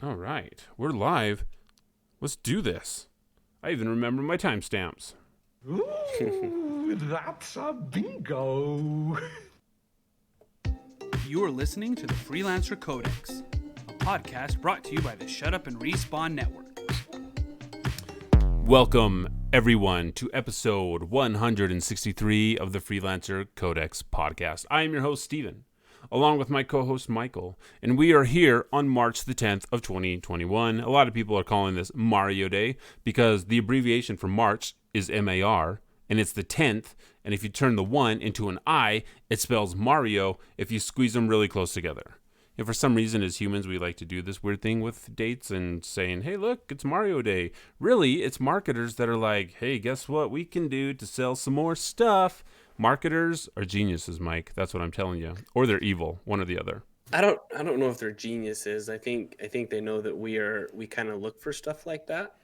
All right, we're live. Let's do this. I even remember my timestamps. Ooh, that's a bingo. You are listening to the Freelancer Codex, a podcast brought to you by the Shut Up and Respawn Network. Welcome, everyone, to episode 163 of the Freelancer Codex podcast. I am your host, Steven, along with my co-host, Michael, and we are here on March the 10th of 2021. A lot of people are calling this Mario Day because the abbreviation for March is MAR, and it's the 10th, and if you turn the 1 into an I, it spells Mario if you squeeze them really close together. And for some reason, as humans, we like to do this weird thing with dates and saying, hey, look, it's Mario Day. Really, it's marketers that are like, hey, guess what we can do to sell some more stuff? Marketers are geniuses, Mike. That's what I'm telling you. Or they're evil, one or the other. I don't know if they're geniuses. I think they know that we kind of look for stuff like that.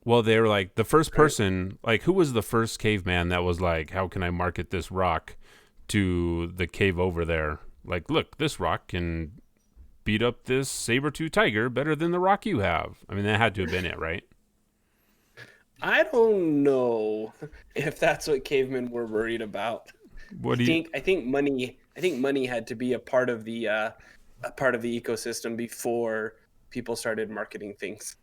Well, they're like the first person, like who was the first caveman that was like, how can I market this rock to the cave over there? Like, look, this rock can beat up this saber-tooth tiger better than the rock you have. I mean, that had to have been it, right? I don't know if that's what cavemen were worried about. What do you I think money had to be a part of the ecosystem before people started marketing things.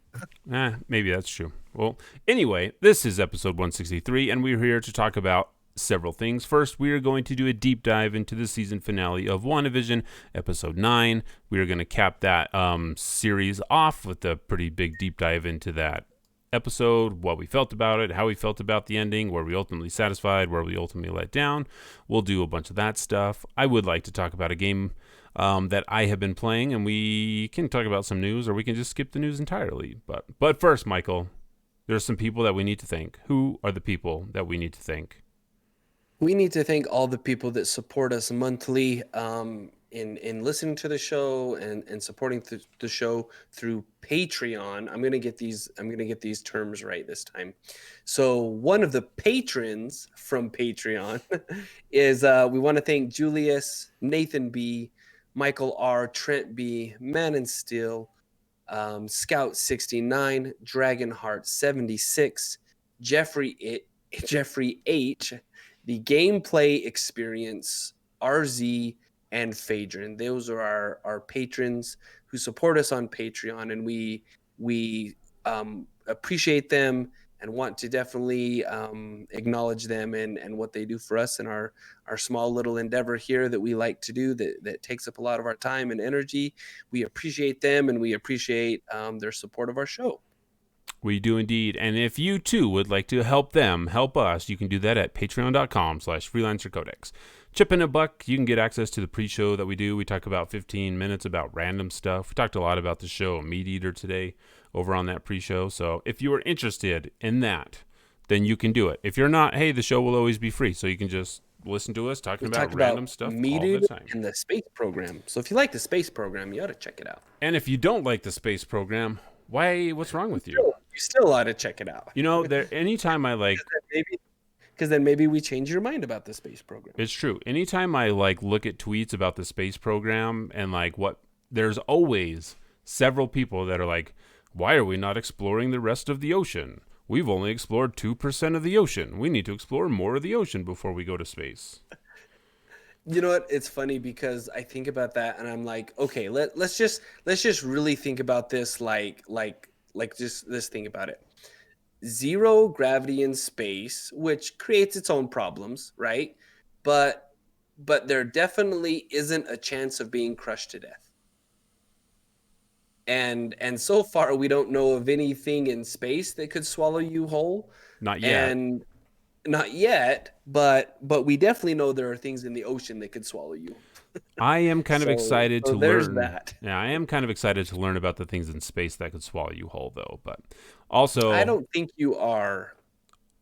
Maybe that's true. Well, anyway, this is episode 163, and we're here to talk about several things. First, we are going to do a deep dive into the season finale of WandaVision, episode 9. We are going to cap that series off with a pretty big deep dive into that episode, what we felt about it, how we felt about the ending, were we ultimately satisfied, were we ultimately let down. We'll do a bunch of that stuff. I would like to talk about a game that I have been playing, and we can talk about some news, or we can just skip the news entirely. But first, Michael, there's some people that we need to thank. Who are the people that we need to thank? We need to thank all the people that support us monthly in listening to the show and supporting the show through Patreon. I'm gonna get these terms right this time. So one of the patrons from Patreon is we want to thank Julius, Nathan B, Michael R, Trent B, Man and Steel, Scout 69, Dragonheart 76, Jeffrey H, the Gameplay Experience, RZ, and Phaedron. Those are our patrons who support us on Patreon, and we appreciate them and want to definitely acknowledge them and what they do for us and our small little endeavor here that we like to do that takes up a lot of our time and energy. We appreciate them, and we appreciate their support of our show. We do indeed. And if you too would like to help them, help us, you can do that at patreon.com/freelancercodex. Chip in $1, you can get access to the pre-show that we do. We talk about 15 minutes about random stuff. We talked a lot about the show Meat Eater today over on that pre-show. So if you are interested in that, then you can do it. If you're not, hey, the show will always be free. So you can just listen to us talking about random stuff all the time. And the space program. So if you like the space program, you ought to check it out. And if you don't like the space program, what's wrong with you? You still ought to check it out. You know, anytime I like... Because then maybe we change your mind about the space program. It's true. Anytime I look at tweets about the space program and there's always several people that are like, why are we not exploring the rest of the ocean? We've only explored 2% of the ocean. We need to explore more of the ocean before we go to space. You know what? It's funny because I think about that and I'm like, okay, let's just really think about this just think about it. Zero gravity in space, which creates its own problems, right? But there definitely isn't a chance of being crushed to death. And so far we don't know of anything in space that could swallow you whole. Not yet. And not yet, but we definitely know there are things in the ocean that could swallow you. I am kind of excited to learn. That. Yeah, I am kind of excited to learn about the things in space that could swallow you whole, though. But also, I don't think you are.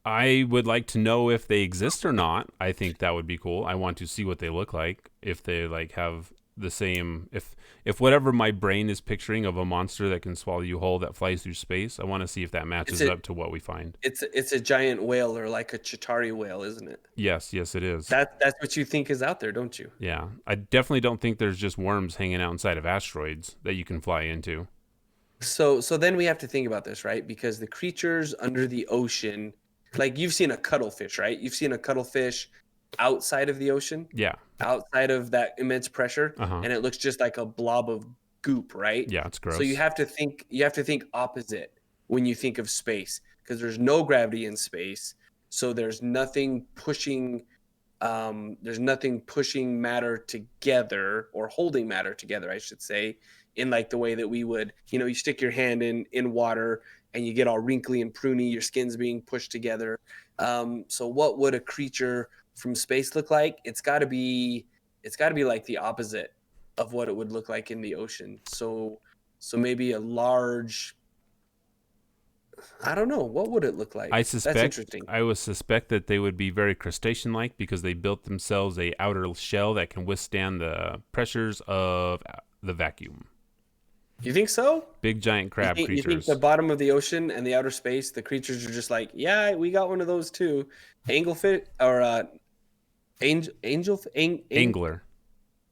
I would like to know if they exist or not. I think that would be cool. I want to see what they look like. If they have the same, if whatever my brain is picturing of a monster that can swallow you whole that flies through space, I want to see if that matches up to what we find. It's a giant whale, or like a Chitauri whale, isn't it? Yes, it is. That's what you think is out there, don't you? Yeah, I definitely don't think there's just worms hanging out inside of asteroids that you can fly into. So then we have to think about this, right? Because the creatures under the ocean, like you've seen a cuttlefish, right? You've seen a cuttlefish outside of the ocean, Yeah. outside of that immense pressure, Uh-huh. and it looks just like a blob of goop, right? Yeah, it's So gross. you have to think opposite when you think of space, because there's no gravity in space. So there's nothing pushing matter together, or holding matter together, I should say, in like the way that we would, you stick your hand in water and you get all wrinkly and pruny, your skin's being pushed together. So what would a creature from space look like? It's got to be like the opposite of what it would look like in the ocean. So maybe a large, I don't know, what would it look I like? That's suspect interesting. I would suspect that they would be very crustacean-like because they built themselves a outer shell that can withstand the pressures of the vacuum. You think so? Big giant crab You think the creatures. bottom of the ocean and the outer space, the creatures are just like, yeah, we got one of those too. Anglefish or Angler.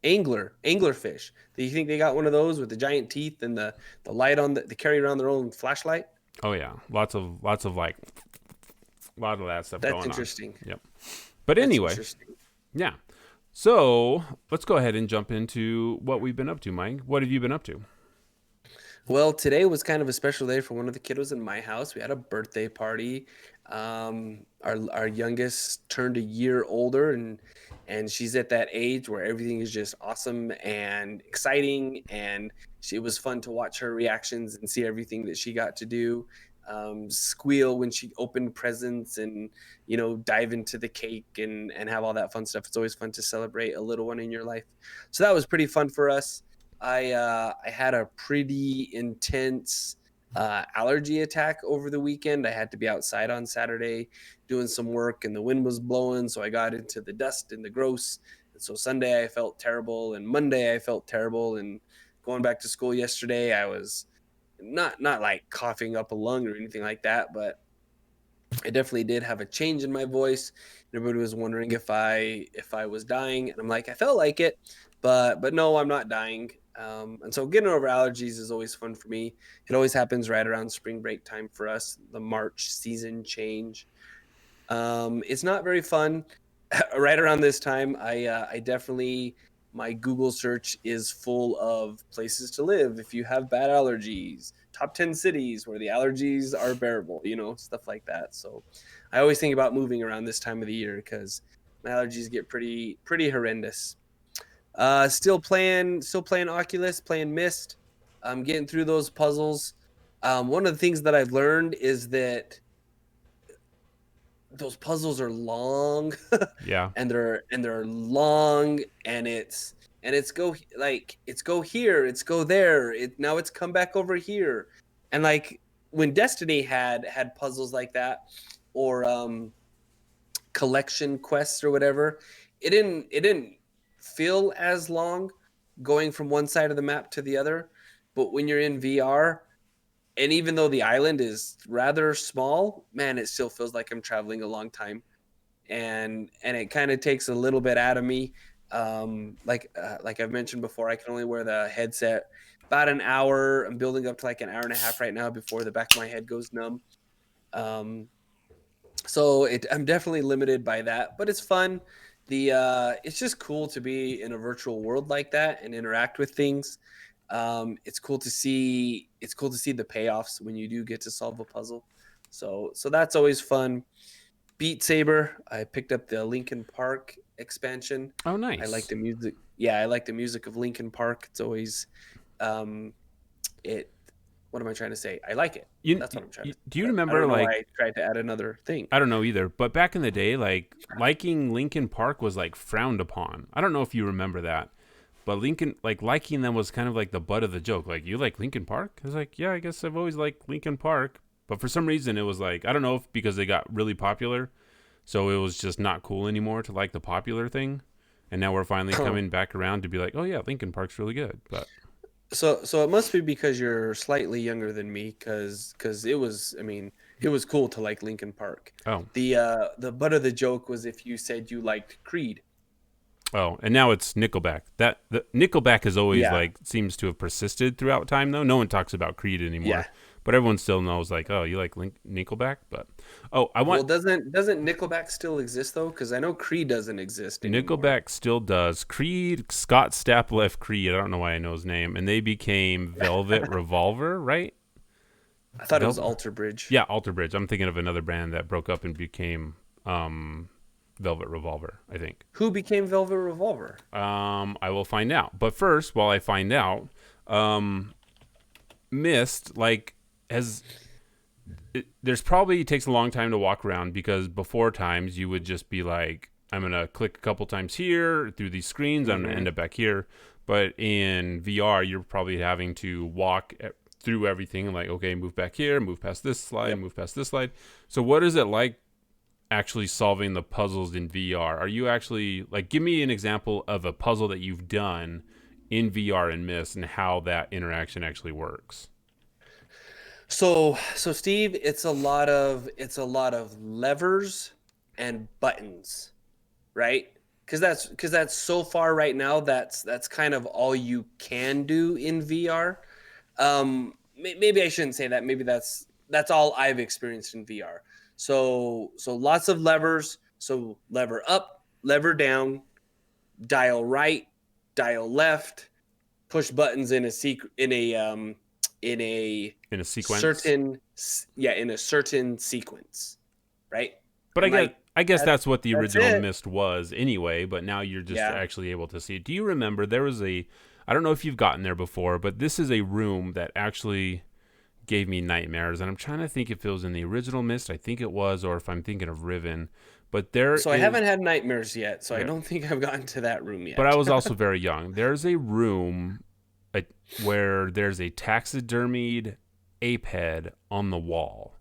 anglerfish. Do you think they got one of those with the giant teeth and the light on they carry around their own flashlight? Oh yeah, lots of like a lot of that stuff That's going on. interesting. Yep. But That's anyway, interesting. yeah. So let's go ahead and jump into what we've been up to, Mike. What have you been up to? Well, today was kind of a special day for one of the kiddos in my house. We had a birthday party. Our youngest turned a year older, and she's at that age where everything is just awesome and exciting, and it was fun to watch her reactions and see everything that she got to do. Squeal when she opened presents, and dive into the cake and have all that fun stuff. It's always fun to celebrate a little one in your life. So that was pretty fun for us. I had a pretty intense allergy attack over the weekend. I had to be outside on Saturday doing some work, and the wind was blowing, so I got into the dust and the gross. And so Sunday I felt terrible, and Monday I felt terrible, and going back to school yesterday I was not like coughing up a lung or anything like that, but I definitely did have a change in my voice. Everybody was wondering if I was dying, and I'm like, I felt like it, but no, I'm not dying. And so getting over allergies is always fun for me. It always happens right around spring break time for us, the March season change. It's not very fun right around this time. I definitely, my Google search is full of places to live if you have bad allergies, top 10 cities where the allergies are bearable, stuff like that. So I always think about moving around this time of the year because my allergies get pretty horrendous. Still playing Oculus, playing Mist. I'm getting through those puzzles. One of the things that I've learned is that those puzzles are long Yeah. and they're long, and it's go here, it's go there, now it's come back over here. And like when Destiny had puzzles like that, or collection quests or whatever, it didn't feel as long going from one side of the map to the other. But when you're in VR, and even though the island is rather small, man, it still feels like I'm traveling a long time, and it kind of takes a little bit out of me. Like I've mentioned before, I can only wear the headset about an hour. I'm building up to like an hour and a half right now before the back of my head goes numb. Um, so I'm definitely limited by that, but it's fun. It's just cool to be in a virtual world like that and interact with things. It's cool to see the payoffs when you do get to solve a puzzle. So that's always fun. Beat Saber, I picked up the Linkin Park expansion. Oh, I like nice. the music. Yeah, I like the music of Linkin Park. It's always um it what am I trying to say? I like it. You, That's what I'm trying to say. do you I remember don't know why like I tried to add another thing. I don't know either, but back in the day, like liking Linkin Park was like frowned upon. I don't know if you remember that, but liking them was kind of like the butt of the joke. Like, you like Linkin Park? I was like, yeah, I guess I've always liked Linkin Park, but for some reason it was like, I don't know if because they got really popular, so it was just not cool anymore to like the popular thing, and now we're finally coming back around to be like, oh yeah, Linkin Park's really good. But So it must be because you're slightly younger than me, because it was cool to like Linkin Park. oh The butt of the joke was if you said you liked Creed. Oh, and now it's Nickelback. The Nickelback has always Yeah. seems to have persisted throughout time though. No one talks about Creed Yeah. anymore, but everyone still knows like, oh, you like Nickelback. But I Well, want doesn't Nickelback still exist though? Because I know Creed doesn't exist anymore. Nickelback still does. Creed, Scott Stapp left Creed. I don't know why I know his name, and they became Velvet Revolver, right? I thought it was Velvet. Alter Bridge. Yeah, Alter Bridge. I'm thinking of another band that broke up and became Velvet Revolver, I think. Who became Velvet Revolver? I will find out. But first, while I find out, Myst has there's probably takes a long time to walk around because before times you would just be like, I'm gonna click a couple times here through these screens. I'm gonna end up back here. But in VR, you're probably having to walk through everything. Like, okay, move back here, move past this slide, move past this slide. So what is it like actually solving the puzzles in VR? Are you actually give me an example of a puzzle that you've done in VR and Myst and how that interaction actually works? So Steve, it's a lot of levers and buttons, right? Because that's so far right now. That's kind of all you can do in VR. Maybe I shouldn't say that. Maybe that's all I've experienced in VR. So lots of levers. So lever up, lever down, dial right, dial left, push buttons in a In a sequence? in a certain sequence, right? But And I guess that's what the that's original it. Myst was anyway, but now you're just Yeah. actually able to see it. Do you remember there was I don't know if you've gotten there before, but this is a room that actually gave me nightmares, and I'm trying to think if it was in the original Myst. I think it was, or if I'm thinking of Riven. But So I haven't had nightmares yet, so I Yeah. don't think I've gotten to that room yet. But I was also very young. There's a room where there's a taxidermied ape head on the wall.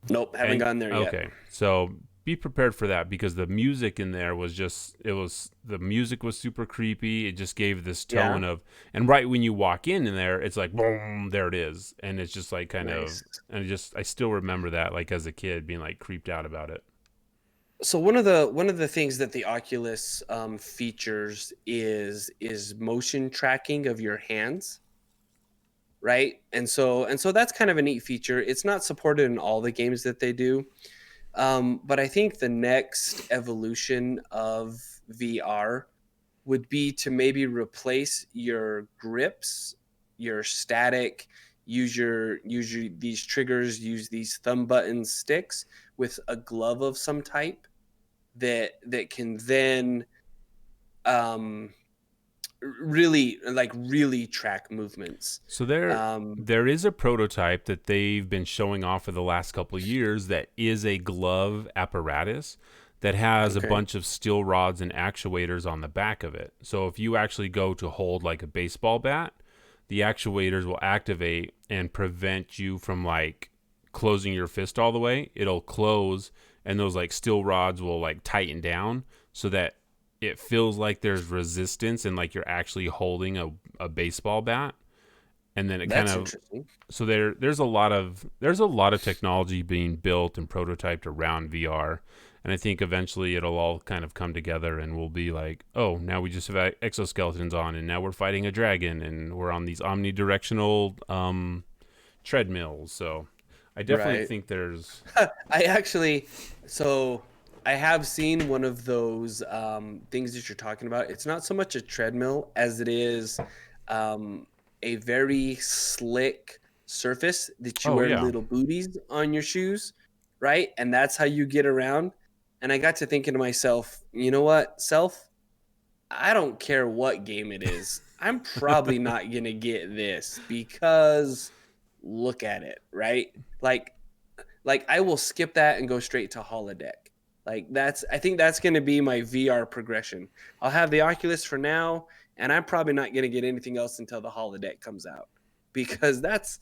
Nope, haven't gotten there yet. Okay, so be prepared for that because the music in there was the music was super creepy. It just gave this tone of, and right when you walk in there, it's like boom, there it is, and it's just like kind Nice. of, and I still remember that as a kid being creeped out about it. So one of the things that the Oculus features is motion tracking of your hands, right? And so that's kind of a neat feature. It's not supported in all the games that they do, but I think the next evolution of VR would be to maybe replace your grips, your static, use these triggers, use these thumb button sticks with a glove of some type that can then really track movements. So Um, there is a prototype that they've been showing off for the last couple of years that is a glove apparatus that has a Okay. bunch of steel rods and actuators on the back of it. So if you actually go to hold a baseball bat, the actuators will activate and prevent you from closing your fist all the way. It'll close and those steel rods will tighten down so that it feels like there's resistance and you're actually holding a baseball bat. And then it that's kind of interesting. so there's a lot of technology being built and prototyped around VR. And I think eventually it'll all kind of come together and we'll be like, oh, now we just have exoskeletons on and now we're fighting a dragon and we're on these omnidirectional treadmills. So I definitely Right. think there's I have seen one of those things that you're talking about. It's not so much a treadmill as it is a very slick surface that you Oh, wear yeah. little booties on your shoes, right? And that's how you get around. And I got to thinking to myself, you know what, I don't care what game it is. I'm probably not going to get this because look at it, right? Like I will skip that and go straight to holodeck. I think that's going to be my VR progression. I'll have the Oculus for now, and I'm probably not going to get anything else until the holodeck comes out because that's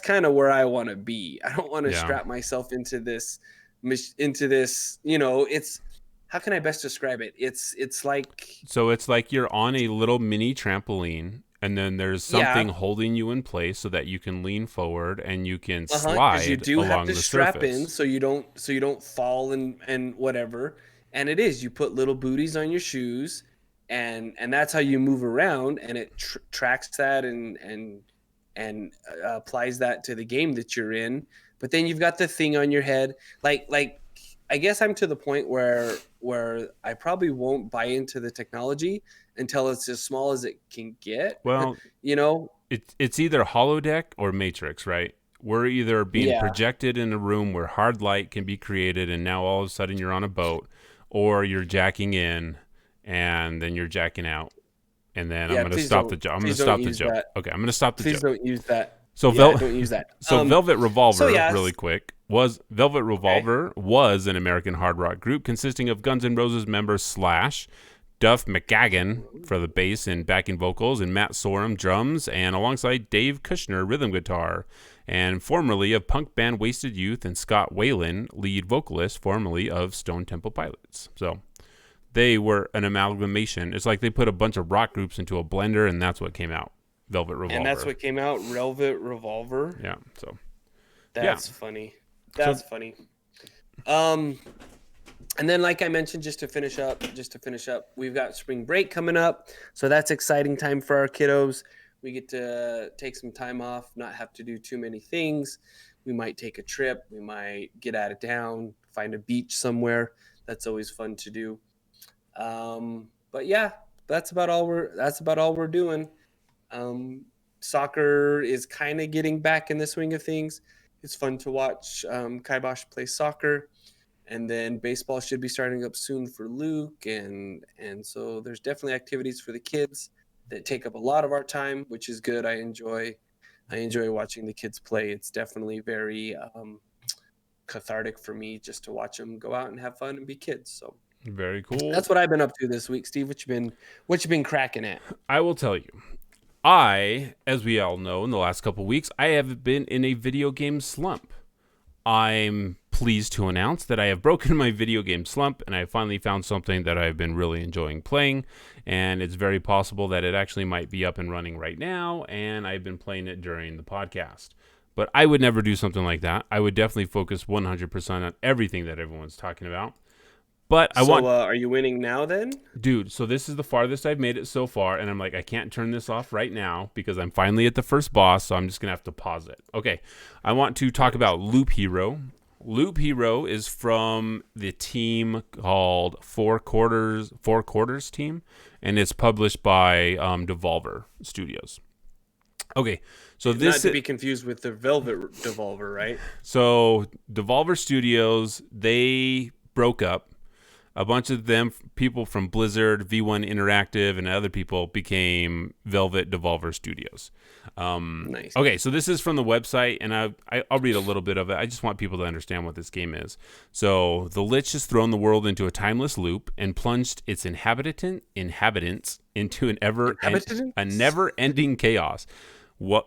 kind of where I want to be. I don't want to Yeah. strap myself into this, it's how can I best describe it? It's like So it's like you're on a little mini trampoline, and then there's something holding you in place so that you can lean forward and you can because slide you do have along to the strap surface. in so you don't fall and whatever. And it is, you put little booties on your shoes, and that's how you move around, and it tracks that and applies that to the game that you're in. But then you've got the thing on your head, like I guess I'm to the point where I probably won't buy into the technology until it's as small as it can get. Well, You know? it's either holodeck or Matrix, right? We're either being Yeah. projected in a room where hard light can be created, and now all of a sudden you're on a boat, or you're jacking in, and then you're jacking out, and then I'm Yeah, going to please stop don't- the joke. I'm going please to don't stop the use joke. that. Okay, I'm going to stop the Please joke. don't use that. So Yeah, don't use that. So Velvet Revolver, yeah, really quick, Velvet Revolver was an American hard rock group consisting of Guns N' Roses members Slash, Duff McKagan for the bass and backing vocals, and Matt Sorum drums, and alongside Dave Kushner rhythm guitar, and formerly of punk band Wasted Youth, and Scott Whalen, lead vocalist, formerly of Stone Temple Pilots. So they were an amalgamation. It's like they put a bunch of rock groups into a blender, and that's what came out. Velvet Revolver. And that's what came out, Velvet Revolver. Yeah. So That's funny. That's funny. And then, like I mentioned, just to finish up, we've got spring break coming up, so that's exciting time for our kiddos. We get to take some time off, not have to do too many things. We might take a trip. We might get out of town, find a beach somewhere. That's always fun to do. But yeah, that's about all we're doing. Soccer is kind of getting back in the swing of things. It's fun to watch Kibosh play soccer, and then baseball should be starting up soon for Luke, and so there's definitely activities for the kids that take up a lot of our time, which is good. I enjoy watching the kids play. It's definitely very cathartic for me just to watch them go out and have fun and be kids. So very cool. that's what I've been up to this week. Steve, what you been cracking at? I will tell you. As we all know, in the last couple of weeks, I have been in a video game slump. I'm pleased to announce that I have broken my video game slump, and I finally found something that I've been really enjoying playing, and it's very possible that it actually might be up and running right now, and I've been playing it during the podcast. But I would never do something like that. I would definitely focus 100% on everything that everyone's talking about. But are you winning now then? Dude, so this is the farthest I've made it so far, and I'm like, I can't turn this off right now because I'm finally at the first boss, so I'm just going to have to pause it. Okay, I want to talk about Loop Hero. Loop Hero is from the team called Four Quarters team, and it's published by Devolver Studios. Okay, so this not to be confused with the Velvet Devolver, right? So Devolver Studios, they broke up. A bunch of them, people from Blizzard, V1 Interactive, and other people became Velvet Devolver Studios. Nice. Okay, so this is from the website, and I'll read a little bit of it. I just want people to understand what this game is. So the Lich has thrown the world into a timeless loop and plunged its inhabitants into a never-ending chaos.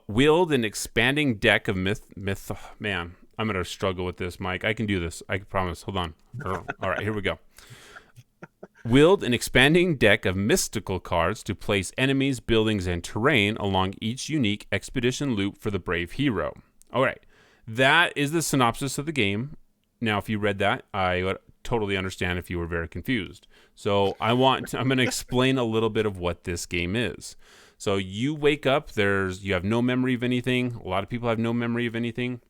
Wield an expanding deck of man, I'm going to struggle with this, Mike. I can do this. I promise. Hold on. All right, here we go. Wield an expanding deck of mystical cards to place enemies, buildings, and terrain along each unique expedition loop for the brave hero. All right. That is the synopsis of the game. Now, if you read that, I would totally understand if you were very confused. So I'm going to explain a little bit of what this game is. So you wake up, you have no memory of anything. A lot of people have no memory of anything.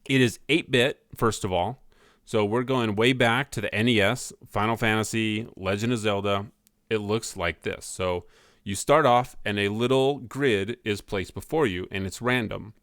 It is 8-bit, first of all. So we're going way back to the NES, Final Fantasy, Legend of Zelda. It looks like this. So you start off and a little grid is placed before you and it's random.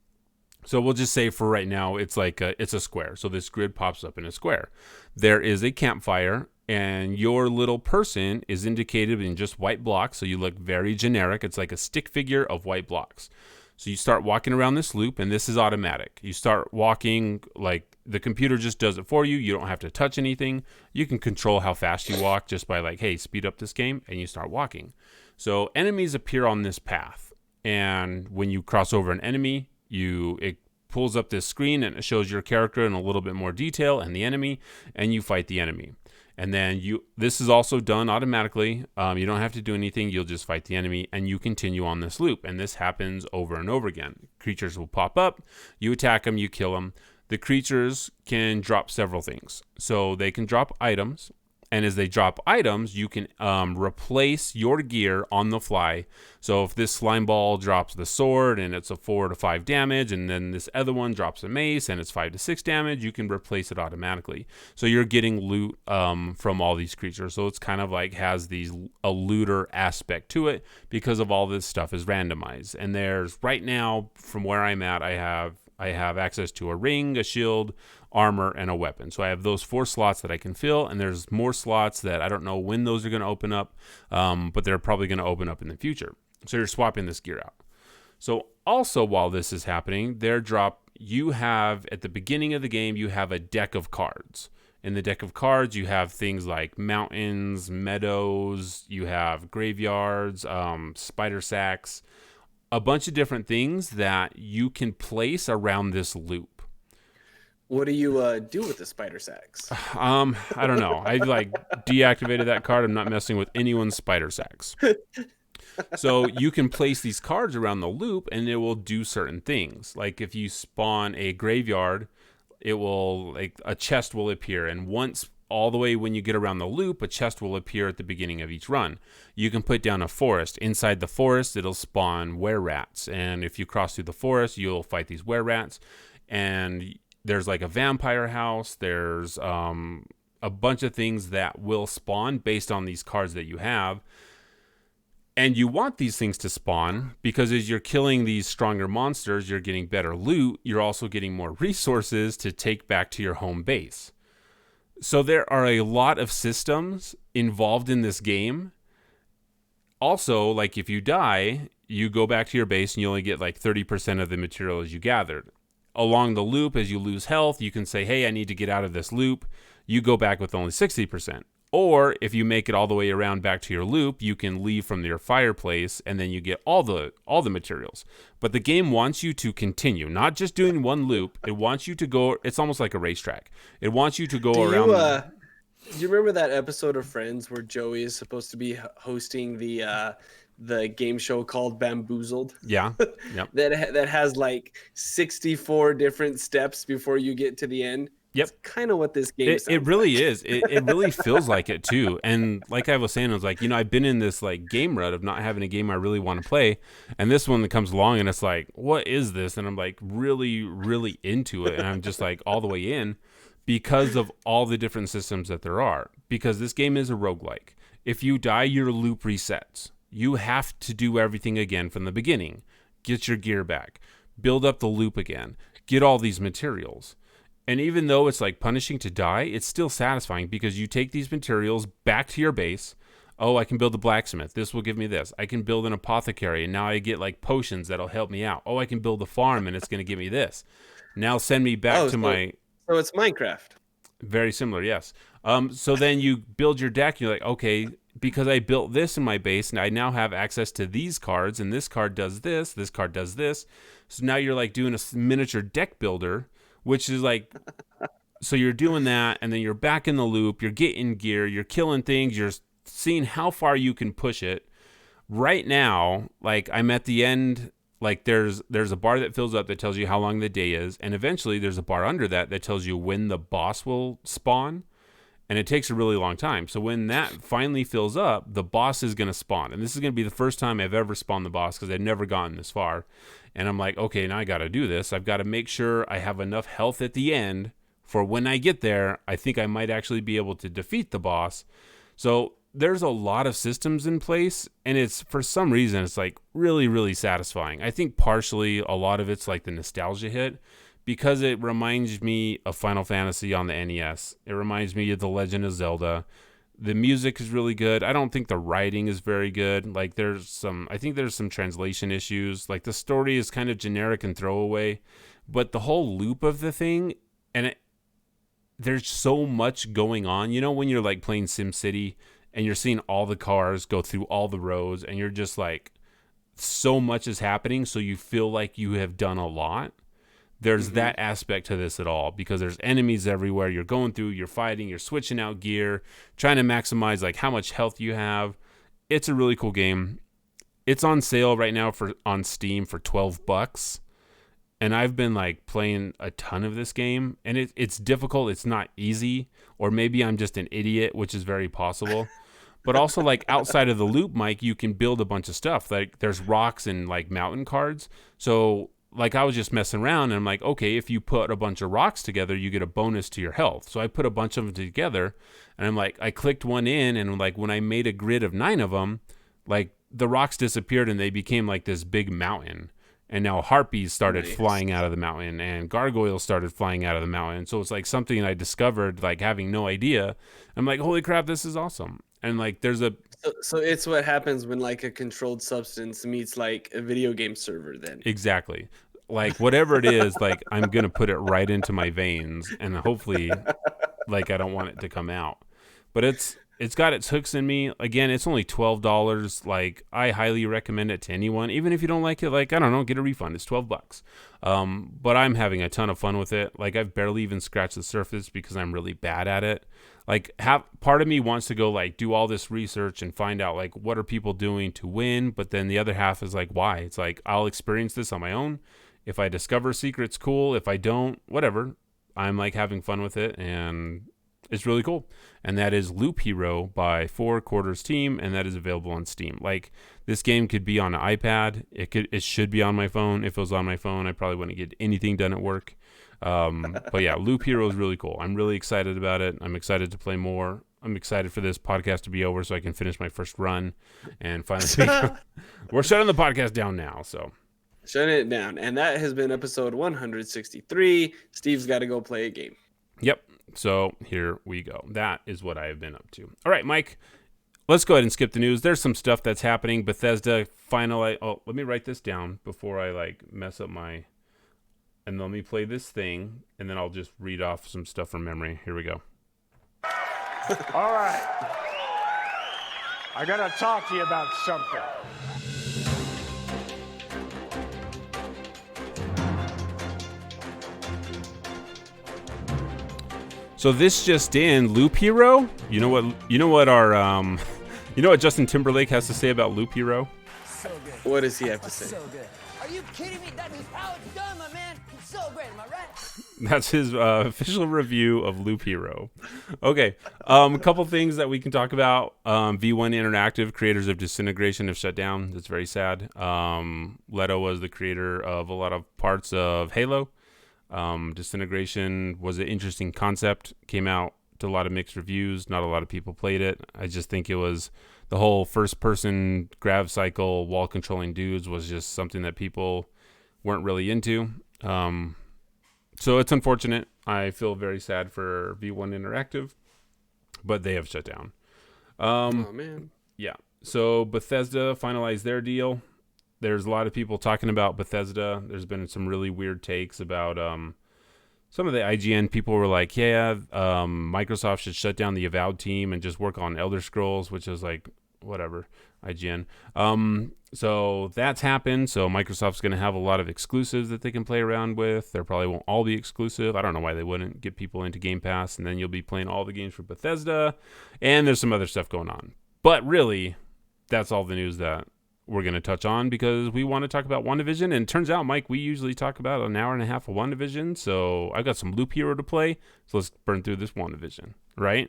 So we'll just say for right now, it's a square. So this grid pops up in a square. There is a campfire and your little person is indicated in just white blocks. So you look very generic. It's like a stick figure of white blocks. So you start walking around this loop, and this is automatic. You start walking, like the computer just does it for you. You don't have to touch anything. You can control how fast you walk just by like, hey, speed up this game, and you start walking. So enemies appear on this path, and when you cross over an enemy, it pulls up this screen, and it shows your character in a little bit more detail and the enemy, and you fight the enemy. And then this is also done automatically. You don't have to do anything. You'll just fight the enemy and you continue on this loop. And this happens over and over again. Creatures will pop up. You attack them. You kill them. The creatures can drop several things. So they can drop items And as they drop items, you can replace your gear on the fly. So if this slime ball drops the sword and it's a 4 to 5 damage, and then this other one drops a mace and it's 5 to 6 damage, you can replace it automatically. So you're getting loot from all these creatures. So it's kind of like has a looter aspect to it because of all this stuff is randomized. And there's right now, from where I'm at, I have access to a ring, a shield, armor, and a weapon. So I have those 4 slots that I can fill, and there's more slots that I don't know when those are going to open up, but they're probably going to open up in the future. So you're swapping this gear out. So also while this is happening, you have, at the beginning of the game, you have a deck of cards. In the deck of cards, you have things like mountains, meadows, you have graveyards, spider sacks, a bunch of different things that you can place around this loop. What do you do with the spider sacks? I don't know. I deactivated that card. I'm not messing with anyone's spider sacks. So you can place these cards around the loop and it will do certain things. Like if you spawn a graveyard, it will, like, a chest will appear, and once all the way when you get around the loop, a chest will appear at the beginning of each run. You can put down a forest. Inside the forest, it'll spawn were-rats, and if you cross through the forest, you'll fight these were-rats. And there's like a vampire house. There's a bunch of things that will spawn based on these cards that you have. And you want these things to spawn because as you're killing these stronger monsters, you're getting better loot. You're also getting more resources to take back to your home base. So there are a lot of systems involved in this game. Also, like if you die, you go back to your base and you only get like 30% of the materials you gathered. Along the loop, as you lose health, you can say, hey, I need to get out of this loop. You go back with only 60%. Or if you make it all the way around back to your loop, you can leave from your fireplace and then you get all the materials. But the game wants you to continue, not just doing one loop. It wants you to go. It's almost like a racetrack. It wants you to go around. Do you remember that episode of Friends where Joey is supposed to be hosting the game show called Bamboozled? Yeah. Yep. that has like 64 different steps before you get to the end. Yep. It's kind of what this game It really is. It really feels like it too. And like I was saying, I was like, I've been in this like game rut of not having a game I really want to play. And this one that comes along and it's like, what is this? And I'm like really, really into it. And I'm just like all the way in because of all the different systems that there are. Because this game is a roguelike. If you die, your loop resets. You have to do everything again from the beginning. Get your gear back. Build up the loop again. Get all these materials. And even though it's like punishing to die, it's still satisfying because you take these materials back to your base. Oh, I can build a blacksmith. This will give me this. I can build an apothecary, and now I get like potions that'll help me out. Oh, I can build a farm, and it's going to give me this. Now send me back to my... So it's Minecraft. Very similar, yes. So then you build your deck. You're like, okay, because I built this in my base, and I now have access to these cards, and this card does this. This card does this. So now you're like doing a miniature deck builder, which is like, so you're doing that, and then you're back in the loop, you're getting gear, you're killing things, you're seeing how far you can push it. Right now, like I'm at the end, like there's a bar that fills up that tells you how long the day is, and eventually there's a bar under that that tells you when the boss will spawn, and it takes a really long time. So when that finally fills up, the boss is going to spawn, and this is going to be the first time I've ever spawned the boss because I've never gotten this far. And I'm like, okay, now I got to do this. I've got to make sure I have enough health at the end for when I get there. I think I might actually be able to defeat the boss. So there's a lot of systems in place, and it's, for some reason, it's like really, really satisfying. I think partially a lot of it's like the nostalgia hit because it reminds me of Final Fantasy on the NES. It reminds me of The Legend of Zelda. The music is really good. I don't think the writing is very good. Like I think there's some translation issues. Like the story is kind of generic and throwaway, but the whole loop of the thing, and there's so much going on. You know, when you're like playing SimCity and you're seeing all the cars go through all the roads and you're just like, so much is happening. So you feel like you have done a lot. There's that aspect to this at all because there's enemies everywhere. You're going through, you're fighting, you're switching out gear, trying to maximize like how much health you have. It's a really cool game. It's on sale right now on Steam for $12. and I've been like playing a ton of this game, and it's difficult. It's not easy, or maybe I'm just an idiot, which is very possible. But also, like, outside of the loop, Mike, you can build a bunch of stuff. Like, there's rocks and, like, mountain cards. So, like, I was just messing around, and I'm like, okay, if you put a bunch of rocks together, you get a bonus to your health. So I put a bunch of them together, and I'm like, I clicked one in, and, like, when I made a grid of 9 of them, like, the rocks disappeared, and they became, like, this big mountain. And now harpies started flying out of the mountain, and gargoyles started flying out of the mountain. So it's, like, something I discovered, like, having no idea. I'm like, holy crap, this is awesome. And like, there's a so it's what happens when like a controlled substance meets like a video game server. Then exactly, like whatever it is, like I'm gonna put it right into my veins, and hopefully, like I don't want it to come out. But it's got its hooks in me. Again, it's only $12. Like I highly recommend it to anyone, even if you don't like it. Like I don't know, get a refund. It's $12. But I'm having a ton of fun with it. Like I've barely even scratched the surface because I'm really bad at it. Like part of me wants to go like do all this research and find out like what are people doing to win, but then the other half is like why? It's like I'll experience this on my own. If I discover secrets, cool. If I don't, whatever. I'm like having fun with it, and it's really cool. And that is Loop Hero by 4 Quarters Team, and that is available on Steam. Like this game could be on an iPad. It should be on my phone. If it was on my phone, I probably wouldn't get anything done at work. But yeah, Loop Hero is really cool. I'm really excited about it. I'm excited to play more. I'm excited for this podcast to be over so I can finish my first run and finally. We're shutting the podcast down now, so. Shutting it down. And that has been episode 163. Steve's got to go play a game. Yep. So here we go. That is what I have been up to. All right, Mike, let's go ahead and skip the news. There's some stuff that's happening. Bethesda finally. Oh, let me write this down before I like mess up my. And let me play this thing, and then I'll just read off some stuff from memory. Here we go. All right. I gotta talk to you about something. So this just in, Loop Hero. You know what our you know what Justin Timberlake has to say about Loop Hero? So good. What does he have to say? So good. Are you kidding me? That is how it's done, my man. It's so great. Am I right? That's his official review of Loop Hero. Okay, a couple things that we can talk about. V1 Interactive, creators of Disintegration, have shut down. That's very sad. Leto was the creator of a lot of parts of Halo. Disintegration was an interesting concept. Came out to a lot of mixed reviews. Not a lot of people played it. I just think it was the whole first-person grav cycle, wall-controlling dudes was just something that people weren't really into. So it's unfortunate. I feel very sad for V1 Interactive, but they have shut down. Oh, man. Yeah. So Bethesda finalized their deal. There's a lot of people talking about Bethesda. There's been some really weird takes about some of the IGN people were like, yeah, Microsoft should shut down the Avowed team and just work on Elder Scrolls, which is like, whatever, IGN. So that's happened. So Microsoft's going to have a lot of exclusives that they can play around with. They probably won't all be exclusive. I don't know why they wouldn't get people into Game Pass, and then you'll be playing all the games for Bethesda. And there's some other stuff going on. But really, that's all the news that we're going to touch on because we want to talk about WandaVision. And it turns out, Mike, we usually talk about an hour and a half of WandaVision. So I've got some Loop Hero to play. So let's burn through this WandaVision, right?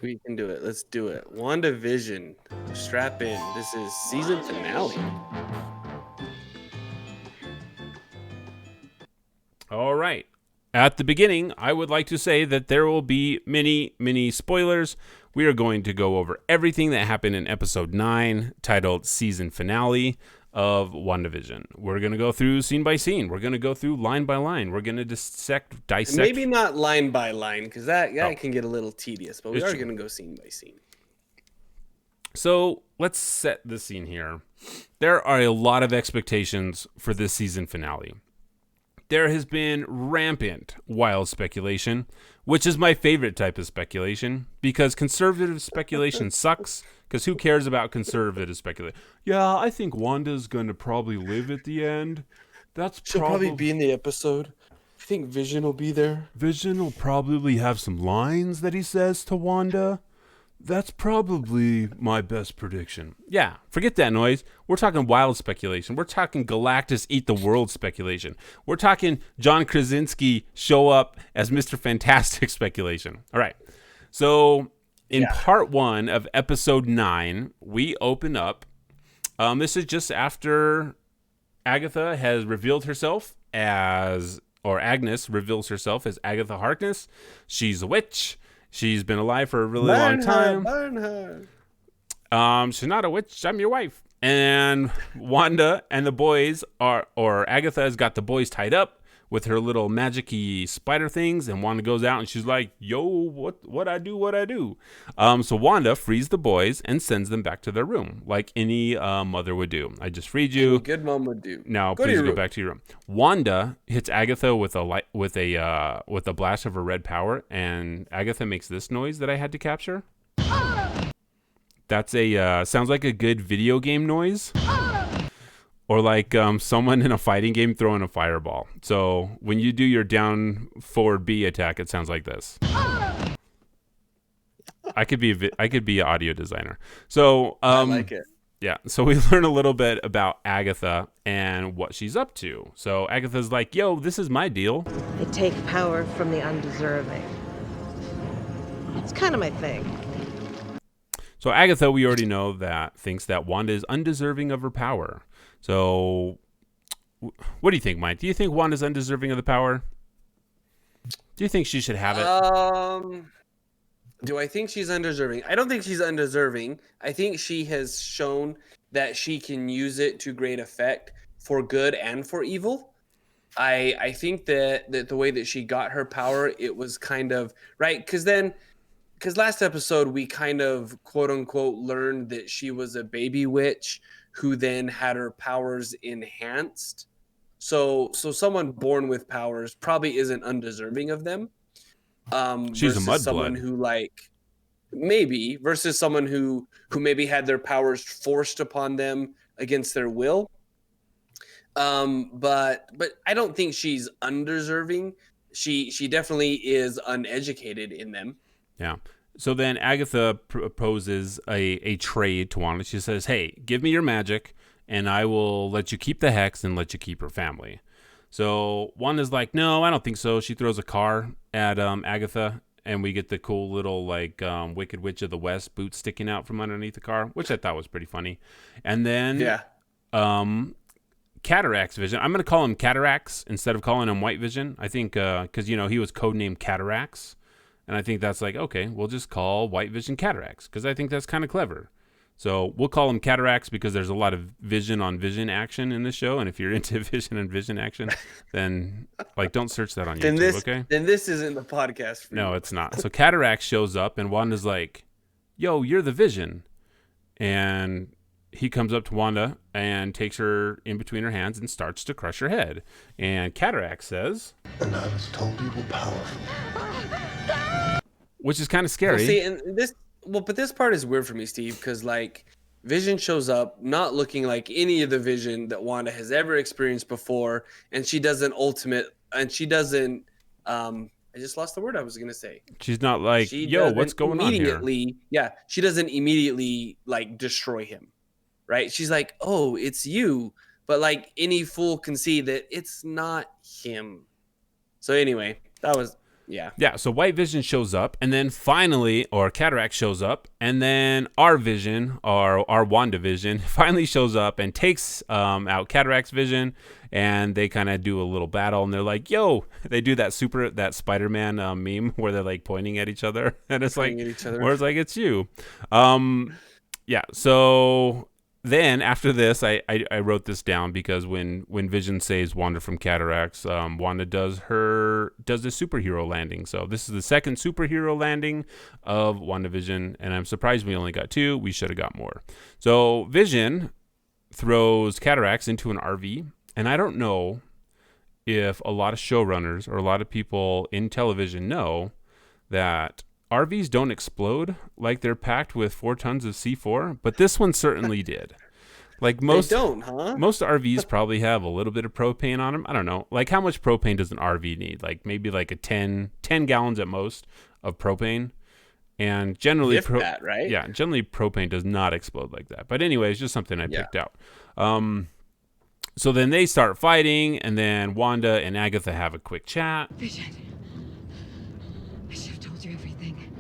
We can do it. Let's do it. WandaVision. Strap in. This is season finale. All right. At the beginning, I would like to say that there will be many spoilers. We are going to go over everything that happened in episode 9, titled Season Finale of WandaVision. We're going to go through scene by scene. We're going to go through line by line. We're going to dissect. Maybe not line by line, because that can get a little tedious, but we are going to go scene by scene. So let's set the scene here. There are a lot of expectations for this season finale. There has been rampant wild speculation, which is my favorite type of speculation, because conservative speculation sucks, because who cares about conservative speculation? Yeah, I think Wanda's going to probably live at the end. She'll probably be in the episode. I think Vision will be there. Vision will probably have some lines that he says to Wanda. That's probably my best prediction. Yeah, forget that noise. We're talking wild speculation. We're talking Galactus eat the world speculation. We're talking John Krasinski show up as Mr. Fantastic speculation. All right. So in part 1 of episode 9, we open up. This is just after Agatha has revealed herself or Agnes reveals herself as Agatha Harkness. She's a witch. She's been alive for a really long time. Burn her. She's not a witch. I'm your wife. And Wanda and the boys or Agatha has got the boys tied up with her little magic-y spider things. And Wanda goes out and she's like, yo, what I do? So Wanda frees the boys and sends them back to their room like any mother would do. I just freed you. Any good mom would do. Now please go back to your room. Wanda hits Agatha with a blast of her red power, and Agatha makes this noise that I had to capture. That's sounds like a good video game noise. Or like someone in a fighting game throwing a fireball. So when you do your down forward B attack, it sounds like this. I could be an audio designer. So I like it. Yeah. So we learn a little bit about Agatha and what she's up to. So Agatha's like, yo, this is my deal. They take power from the undeserving. It's kind of my thing. So Agatha, we already know that thinks that Wanda is undeserving of her power. So what do you think, Mike? Do you think Wanda's undeserving of the power? Do you think she should have it? Do I think she's undeserving? I don't think she's undeserving. I think she has shown that she can use it to great effect for good and for evil. I think that the way that she got her power, it was kind of right. Because last episode we kind of quote unquote learned that she was a baby witch who then had her powers enhanced. So someone born with powers probably isn't undeserving of them. She's a mudblood. Someone who versus someone who maybe had their powers forced upon them against their will. But I don't think she's undeserving. She definitely is uneducated in them. Yeah. So then Agatha proposes a trade to Wanda. She says, hey, give me your magic and I will let you keep the hex and let you keep her family. So Wanda's like, no, I don't think so. She throws a car at Agatha and we get the cool little Wicked Witch of the West boots sticking out from underneath the car, which I thought was pretty funny. And then Cataract's vision. I'm going to call him Cataracts instead of calling him White Vision. I think because, he was codenamed Cataracts. And I think that's like, okay, we'll just call White Vision Cataracts because I think that's kind of clever. So we'll call them Cataracts because there's a lot of vision on vision action in this show. And if you're into vision and vision action, then don't search that on YouTube, okay? Then this isn't the podcast for you. No, it's not. So Cataract shows up and Wanda's like, yo, you're the vision. And he comes up to Wanda and takes her in between her hands and starts to crush her head. And Cataract says, and I was told you were powerful. Which is kind of scary. But this part is weird for me, Steve, because Vision shows up not looking like any of the Vision that Wanda has ever experienced before, and she doesn't I just lost the word I was gonna say. She's not like, yo, what's going on here? Yeah, she doesn't immediately destroy him, right? She's like, oh, it's you, but any fool can see that it's not him. So anyway, that was. Yeah, so White Vision shows up, and then finally, or Cataract shows up, and then our Vision, our Wanda Vision, finally shows up and takes out Cataract's vision, and they kind of do a little battle, and they're like, yo, they do that Spider-Man meme where they're pointing at each other, and it's where it's it's you. So then after this, I wrote this down because when Vision saves Wanda from cataracts, Wanda does the superhero landing. So this is the second superhero landing of WandaVision, and I'm surprised we only got 2. We should have got more. So Vision throws cataracts into an RV, and I don't know if a lot of showrunners or a lot of people in television know that RVs don't explode like they're packed with 4 tons of C4, but this one certainly did. Most RVs probably have a little bit of propane on them. I don't know. How much propane does an RV need? Maybe a 10 gallons at most of propane. And generally, If that, right? yeah, generally propane does not explode like that. But anyway, it's just something I picked out. So then they start fighting, and then Wanda and Agatha have a quick chat. Vision. I should have told you everything.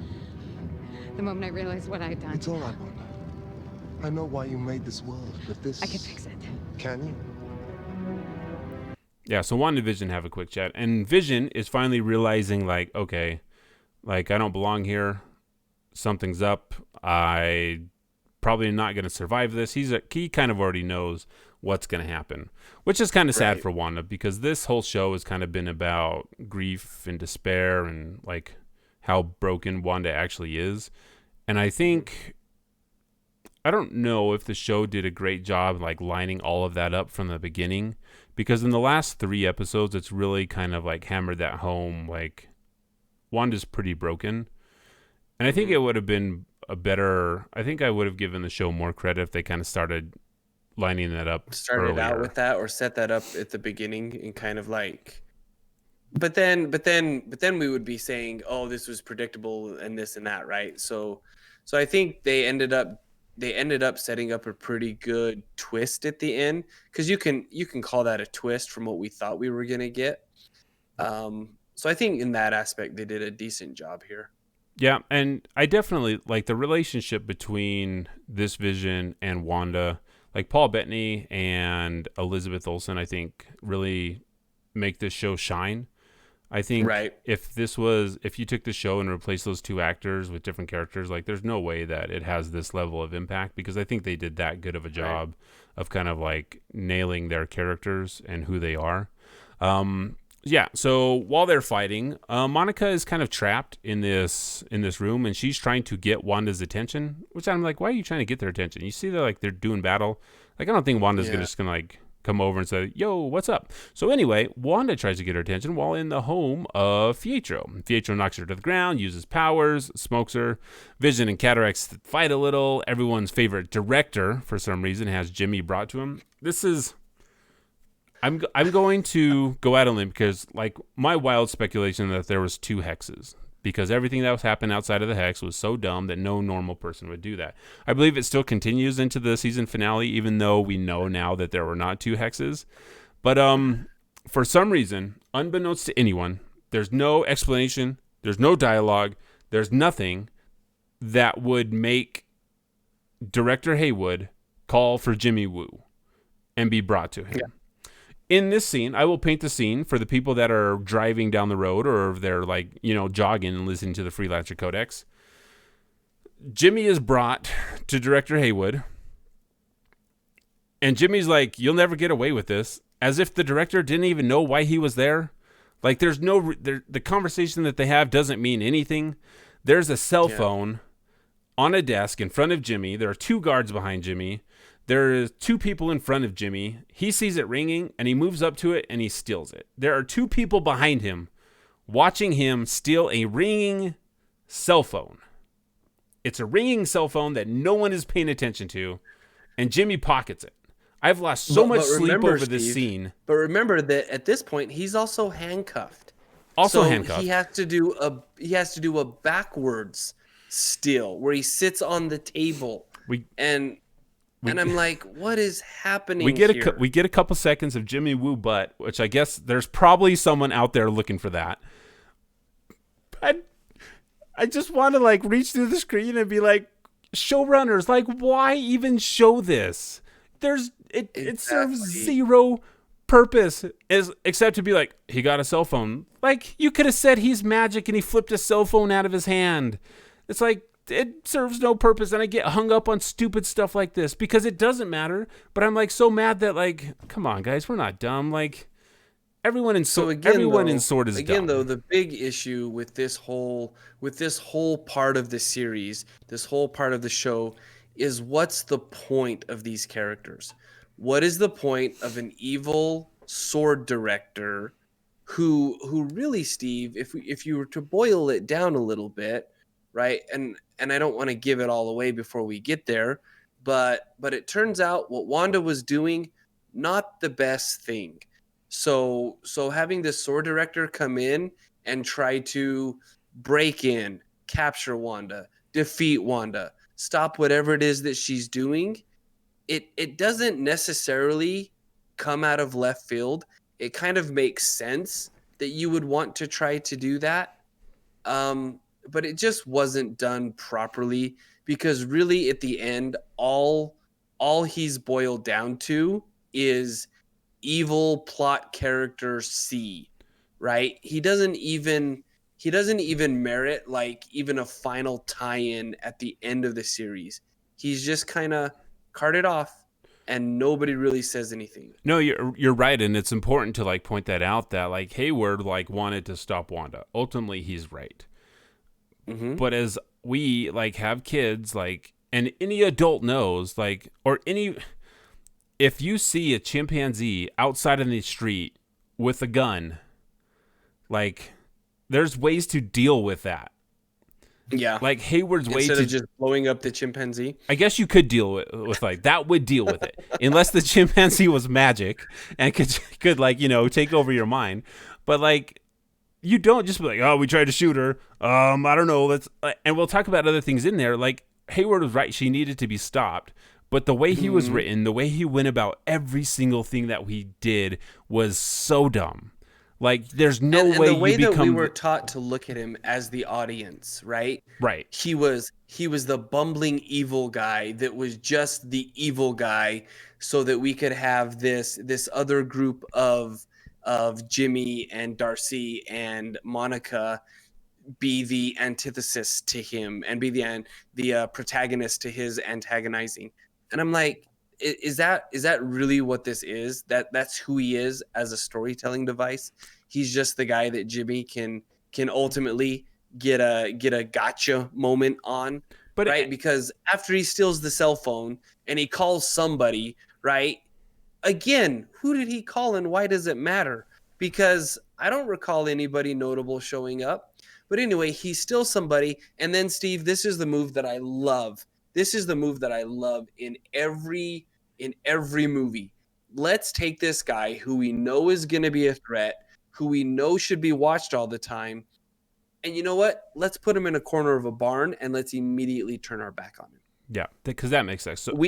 The moment I realized what I had done. It's all right, Wanda. I know why you made this world, but this... I can fix it. Can you? Yeah, so Wanda and Vision have a quick chat. And Vision is finally realizing, like, okay, like, I don't belong here. Something's up. I probably not going to survive this. He kind of already knows what's going to happen, which is kind of sad for Wanda, because this whole show has kind of been about grief and despair and like how broken Wanda actually is. And I don't know if the show did a great job like lining all of that up from the beginning, because in the last 3 episodes, it's really kind of like hammered that home. Like, Wanda's pretty broken. And I think it would have been I think I would have given the show more credit if they kind of started lining that up Started earlier. out with that, or set that up at the beginning and kind of like, but then we would be saying, oh, this was predictable and this and that, right? So I think they ended up setting up a pretty good twist at the end, because you can call that a twist from what we thought we were gonna get. So I think in that aspect they did a decent job here. Yeah, and I definitely like the relationship between this Vision and Wanda. Like Paul Bettany and Elizabeth Olsen, I think, really make this show shine. I think if you took the show and replaced those 2 actors with different characters, like there's no way that it has this level of impact, because I think they did that good of a job of kind of like nailing their characters and who they are. Yeah, so while they're fighting, Monica is kind of trapped in this room, and she's trying to get Wanda's attention, which I'm like, why are you trying to get their attention? You see they're doing battle. Like, I don't think Wanda's just gonna like come over and say, yo, what's up? So anyway, Wanda tries to get her attention while in the home of Pietro. Pietro knocks her to the ground, uses powers, smokes her. Vision and Cataracts fight a little. Everyone's favorite director, for some reason, has Jimmy brought to him. I'm going to go out on a limb, because like my wild speculation that there was 2 hexes, because everything that was happening outside of the hex was so dumb that no normal person would do that. I believe it still continues into the season finale, even though we know now that there were not 2 hexes. But for some reason, unbeknownst to anyone, there's no explanation, there's no dialogue, there's nothing that would make Director Haywood call for Jimmy Woo and be brought to him. Yeah. In this scene, I will paint the scene for the people that are driving down the road, or they're like, jogging and listening to the Freelancer Codex. Jimmy is brought to Director Haywood, and Jimmy's like, you'll never get away with this, as if the director didn't even know why he was there. Like, there's the conversation that they have doesn't mean anything. There's a cell phone on a desk in front of Jimmy. There are 2 guards behind Jimmy. There is 2 people in front of Jimmy. He sees it ringing, and he moves up to it, and he steals it. There are 2 people behind him watching him steal a ringing cell phone. It's a ringing cell phone that no one is paying attention to, and Jimmy pockets it. I've lost so much sleep over this scene. But remember that at this point, he's also handcuffed. Handcuffed. He has to do a backwards steal where he sits on the table. And I'm like, what is happening here? We get a couple seconds of Jimmy Woo butt, which I guess there's probably someone out there looking for that. I just want to like reach through the screen and be like, showrunners, like, why even show this? It serves 0 purpose except to be like, he got a cell phone. Like, you could have said he's magic and he flipped a cell phone out of his hand. It's like, it serves no purpose, and I get hung up on stupid stuff like this because it doesn't matter. But I'm like so mad that, like, come on, guys, we're not dumb. Like, everyone in Sword is again, dumb. Though, the big issue with this whole part of the series, this whole part of the show, is what's the point of these characters? What is the point of an evil sword director who really, Steve, if you were to boil it down a little bit, right? And I don't want to give it all away before we get there, but it turns out what Wanda was doing, not the best thing. So having this sword director come in and try to break in, capture Wanda, defeat Wanda, stop whatever it is that she's doing, it doesn't necessarily come out of left field. It kind of makes sense that you would want to try to do that. But it just wasn't done properly, because really at the end, all he's boiled down to is evil plot character C, right? He doesn't even merit like even a final tie-in at the end of the series. He's just kind of carted off, and nobody really says anything. No, you're right, and it's important to like point that out, that like Hayward like wanted to stop Wanda. Ultimately, he's right. Mm-hmm. But as we like have kids, like, and any adult knows, like, or any, if you see a chimpanzee outside in the street with a gun, like, there's ways to deal with that. Yeah. Like Hayward's way Instead to of just blowing up the chimpanzee. I guess you could deal with like that would deal with it, unless the chimpanzee was magic and could like, you know, take over your mind. But like, you don't just be like, oh, we tried to shoot her. I don't know. And we'll talk about other things in there. Like Hayward was right; she needed to be stopped. But the way he was written, the way he went about every single thing that we did was so dumb. Like, there's no way the way you become. that we were taught to look at him as the audience, right? Right. He was the bumbling evil guy that was just the evil guy, so that we could have this other group of Jimmy and Darcy and Monica be the antithesis to him and be the protagonist to his antagonizing. And I'm like, is that really what this is? That's who he is as a storytelling device? He's just the guy that Jimmy can ultimately get a gotcha moment on, but right? Because after he steals the cell phone and he calls somebody, right? Again, who did he call and why does it matter? Because I don't recall anybody notable showing up. But anyway, he steals somebody, and then Steve, this is the move that I love. This is the move that I love in every movie. Let's take this guy who we know is going to be a threat, who we know should be watched all the time, and you know what? Let's put him in a corner of a barn and let's immediately turn our back on him. Yeah, because that makes sense. So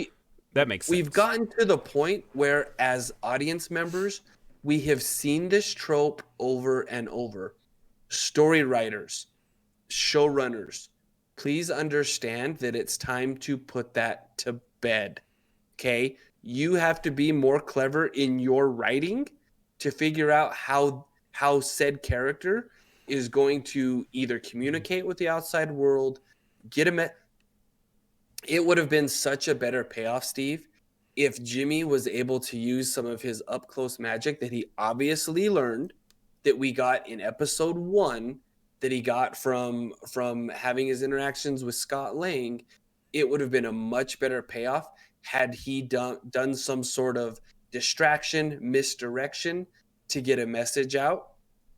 that makes sense. We've gotten to the point where, as audience members, we have seen this trope over and over. Story writers, showrunners, please understand that it's time to put that to bed. Okay? You have to be more clever in your writing to figure out how said character is going to either communicate with the outside world, get him at. It would have been such a better payoff, Steve, if Jimmy was able to use some of his up close magic that he obviously learned, that we got in episode 1, that he got from having his interactions with Scott Lang. It would have been a much better payoff had he done some sort of distraction, misdirection to get a message out,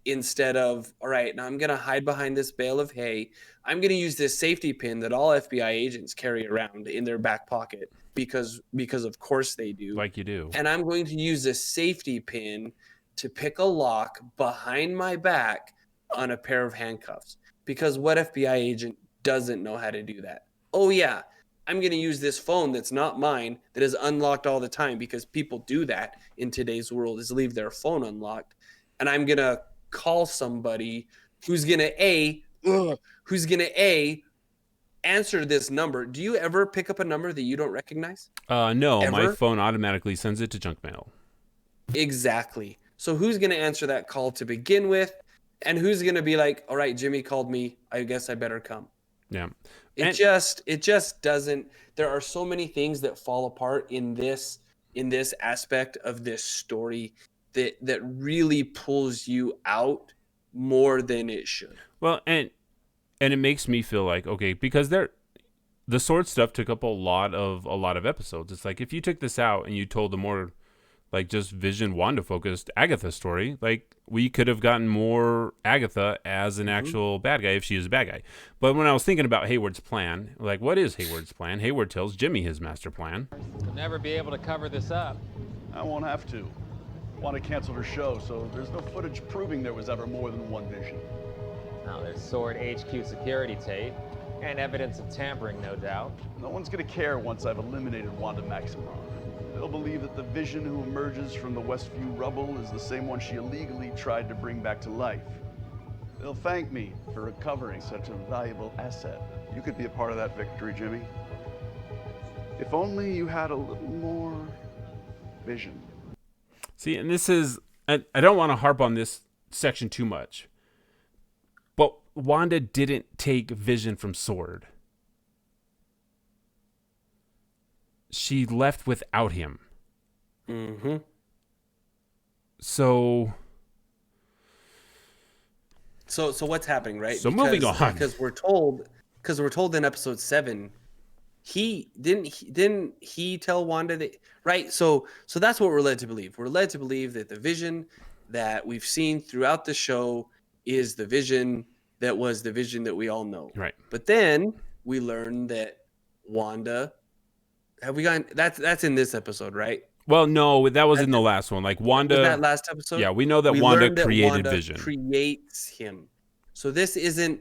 instead of, all right, now I'm going to hide behind this bale of hay. I'm going to use this safety pin that all FBI agents carry around in their back pocket because of course they do. Like you do. And I'm going to use this safety pin to pick a lock behind my back on a pair of handcuffs. Because what FBI agent doesn't know how to do that? Oh yeah, I'm going to use this phone that's not mine, that is unlocked all the time, because people do that in today's world, is leave their phone unlocked. And I'm going to call somebody who's going to answer this number. Do you ever pick up a number that you don't recognize? No, Ever? my phone automatically sends it to junk mail. Exactly. So who's going to answer that call to begin with? And who's going to be like, all right, Jimmy called me, I guess I better come. Yeah. It just doesn't. There are so many things that fall apart in this aspect of this story that really pulls you out more than it should. Well, and it makes me feel like, okay, because the sword stuff took up a lot of episodes. It's like, if you took this out and you told the more like just Vision Wanda focused Agatha story, like we could have gotten more Agatha as an actual bad guy if she is a bad guy. But when I was thinking about Hayward's plan, like, what is Hayward's plan? Hayward tells Jimmy his master plan. We'll never be able to cover this up. I won't have to. Wanda canceled her show, so there's no footage proving there was ever more than one Vision. Now, there's Sword HQ security tape, and evidence of tampering, no doubt. No one's gonna care once I've eliminated Wanda Maximoff. They'll believe that the Vision who emerges from the Westview rubble is the same one she illegally tried to bring back to life. They'll thank me for recovering such a valuable asset. You could be a part of that victory, Jimmy. If only you had a little more vision. See, and this is, I don't want to harp on this section too much, but Wanda didn't take Vision from Sword. She left without him. Mm-hmm. So what's happening, right? So moving on. Because we're told in episode 7, he didn't he tell Wanda that, right? So that's what we're led to believe. We're led to believe that the Vision that we've seen throughout the show is the Vision that was the Vision that we all know. Right. But then we learn that Wanda, have we gotten that's in this episode, right? Well, no, that was in the last one. Like Wanda, was that last episode? Yeah, we know that We Wanda learned that created Wanda Vision. Creates him. So this isn't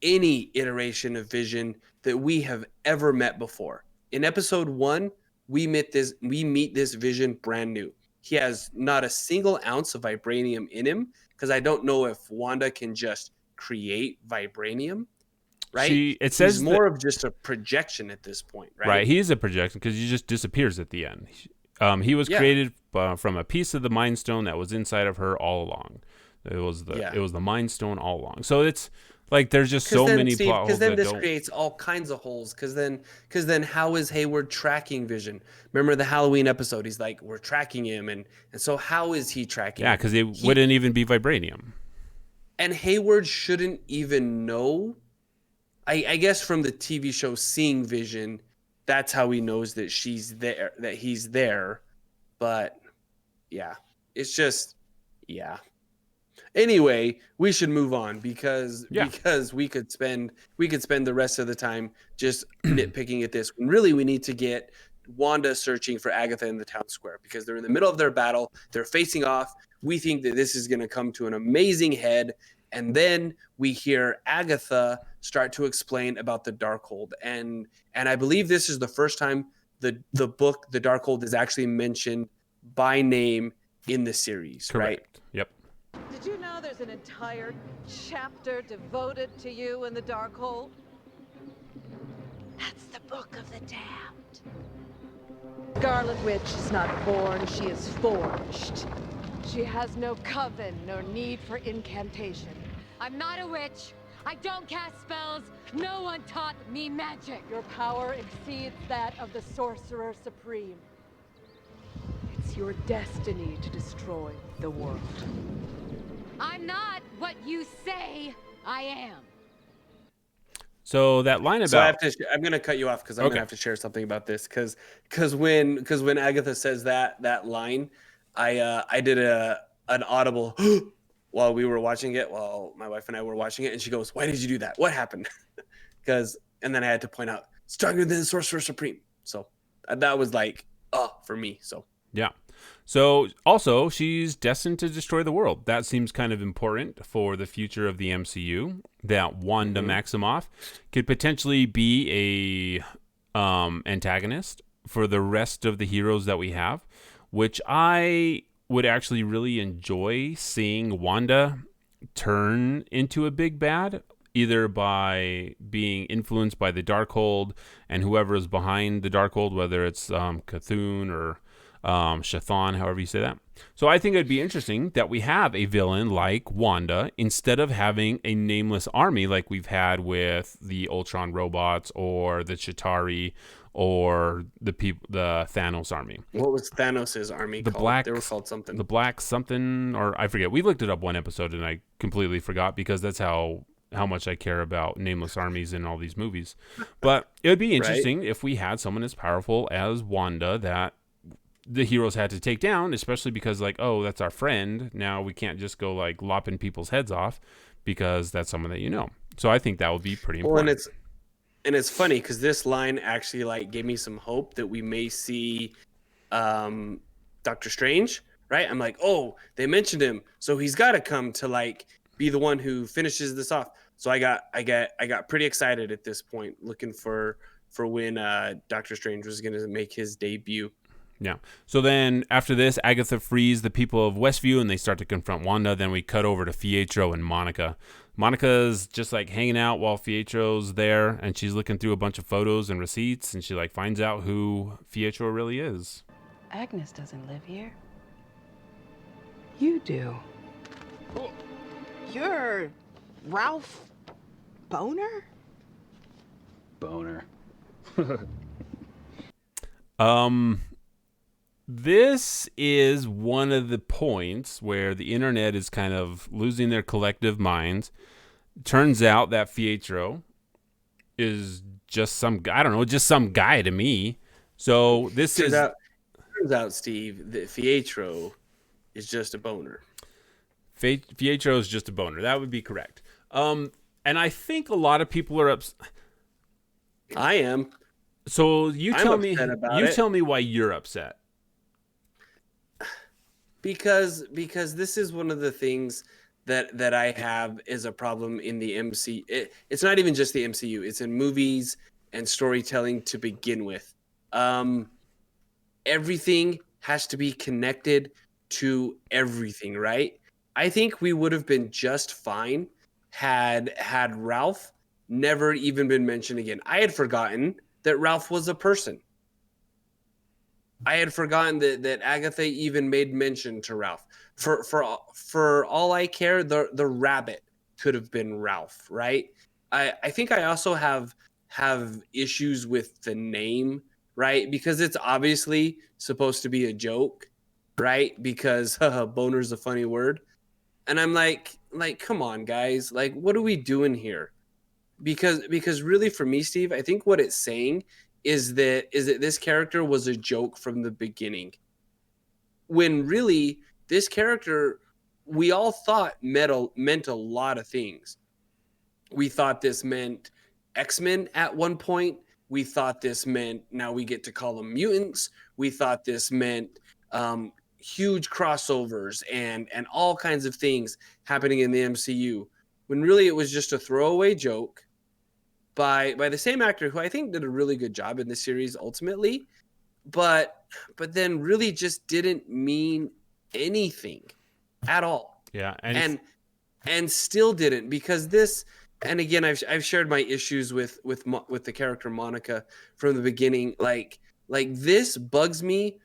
any iteration of Vision that we have ever met before. In episode 1, we meet this Vision brand new. He has not a single ounce of vibranium in him, because I don't know if Wanda can just create vibranium. Right? It says he's more of just a projection at this point, right? Right, he is a projection because he just disappears at the end. He was created from a piece of the Mind Stone that was inside of her all along. It was the Mind Stone all along. So it's like there's just so many plot holes. Because then this creates all kinds of holes. Because then how is Hayward tracking Vision? Remember the Halloween episode? He's like, we're tracking him, and so how is he tracking? Yeah, because it wouldn't even be vibranium. And Hayward shouldn't even know. I guess from the TV show Seeing Vision, that's how he knows that she's there, that he's there. But yeah, it's just, yeah. Anyway, we should move on because we could spend the rest of the time just nitpicking at this. When really we need to get Wanda searching for Agatha in the town square, because they're in the middle of their battle. They're facing off. We think that this is going to come to an amazing head. And then we hear Agatha start to explain about the Darkhold. And I believe this is the first time the book, The Darkhold, is actually mentioned by name in the series. Correct. Right? Yep. Did you know there's an entire chapter devoted to you in the Darkhold? That's the Book of the Damned. Scarlet Witch is not born, she is forged. She has no coven nor need for incantation. I'm not a witch. I don't cast spells. No one taught me magic. Your power exceeds that of the Sorcerer Supreme. It's your destiny to destroy the world. I'm not what you say I am. So that line about... So I'm going to cut you off because I'm going to have to share something about this. Because when Agatha says that line, I did an audible while we were watching it, while my wife and I were watching it, and she goes, "Why did you do that? What happened?" And then I had to point out, stronger than Sorcerer Supreme. So that was like, for me. So yeah. So also, she's destined to destroy the world. That seems kind of important for the future of the MCU. That Wanda Maximoff could potentially be a antagonist for the rest of the heroes that we have, which I would actually really enjoy seeing Wanda turn into a big bad, either by being influenced by the Darkhold and whoever is behind the Darkhold, whether it's Cthulhu or Chthon, however you say that. So I think it'd be interesting that we have a villain like Wanda instead of having a nameless army like we've had with the Ultron robots or the Chitauri or the Thanos army. What was Thanos' army called? They were called something. The Black something, or I forget. We looked it up one episode and I completely forgot because that's how much I care about nameless armies in all these movies. But it would be interesting if we had someone as powerful as Wanda that the heroes had to take down, especially because like, oh, that's our friend. Now we can't just go like lopping people's heads off because that's someone that you know. So I think that would be pretty important. And it's funny because this line actually like gave me some hope that we may see Doctor Strange, right? I'm like, oh, they mentioned him, so he's got to come to like be the one who finishes this off. So I got pretty excited at this point, looking for when Doctor Strange was going to make his debut. Yeah. So then after this, Agatha frees the people of Westview and they start to confront Wanda. Then we cut over to Pietro and Monica. Monica's just like hanging out while Pietro's there, and she's looking through a bunch of photos and receipts, and she like finds out who Pietro really is. Agnes doesn't live here. You do. You're Ralph Boner? Boner. This is one of the points where the internet is kind of losing their collective minds. Turns out that Pietro is just some guy. I don't know, just some guy to me. So this turns out, Steve, that Pietro is just a boner. Pietro is just a boner. That would be correct. And I think a lot of people are upset. I am. So you tell me. You tell me why you're upset. Because this is one of the things that I have is a problem in the MCU. It's not even just the MCU. It's in movies and storytelling to begin with. Everything has to be connected to everything, right? I think we would have been just fine had Ralph never even been mentioned again. I had forgotten that Ralph was a person. I had forgotten that Agatha even made mention to Ralph. For all I care, the rabbit could have been Ralph, right? I think I also have issues with the name, right? Because it's obviously supposed to be a joke, right? Because boner's a funny word. And I'm like, come on, guys. Like, what are we doing here? Because really for me, Steve, I think what it's saying is that this character was a joke from the beginning. When really this character, we all thought meant a lot of things. We thought this meant X-Men at one point. We thought this meant now we get to call them mutants. We thought this meant huge crossovers and all kinds of things happening in the MCU. When really it was just a throwaway joke by the same actor who I think did a really good job in the series ultimately, but then really just didn't mean anything at all. Yeah, and still didn't, because this, and again I've shared my issues with the character Monica from the beginning. Like this bugs me.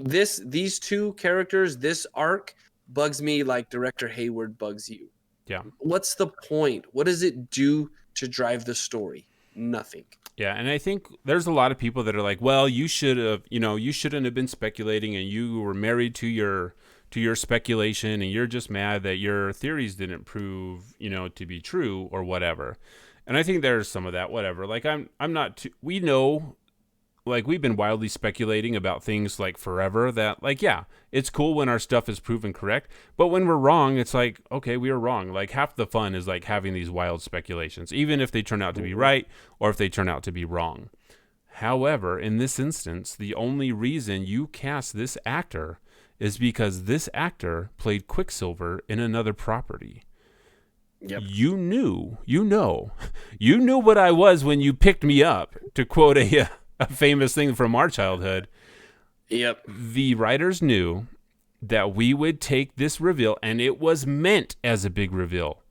These two characters, this arc bugs me like Director Hayward bugs you. Yeah. What's the point? What does it do to drive the story? Nothing. Yeah, and I think there's a lot of people that are like, well, you shouldn't have been speculating, and you were married to your speculation, and you're just mad that your theories didn't prove, to be true or whatever. And I think there's some of that, whatever. Like I'm not too, we know, like we've been wildly speculating about things like forever that like, yeah, it's cool when our stuff is proven correct, but when we're wrong, it's like, okay, we were wrong. Like half the fun is like having these wild speculations, even if they turn out to be right or if they turn out to be wrong. However, in this instance, the only reason you cast this actor is because this actor played Quicksilver in another property. Yep. You knew what I was when you picked me up, to quote a famous thing from our childhood. Yep. The writers knew that we would take this reveal, and it was meant as a big reveal.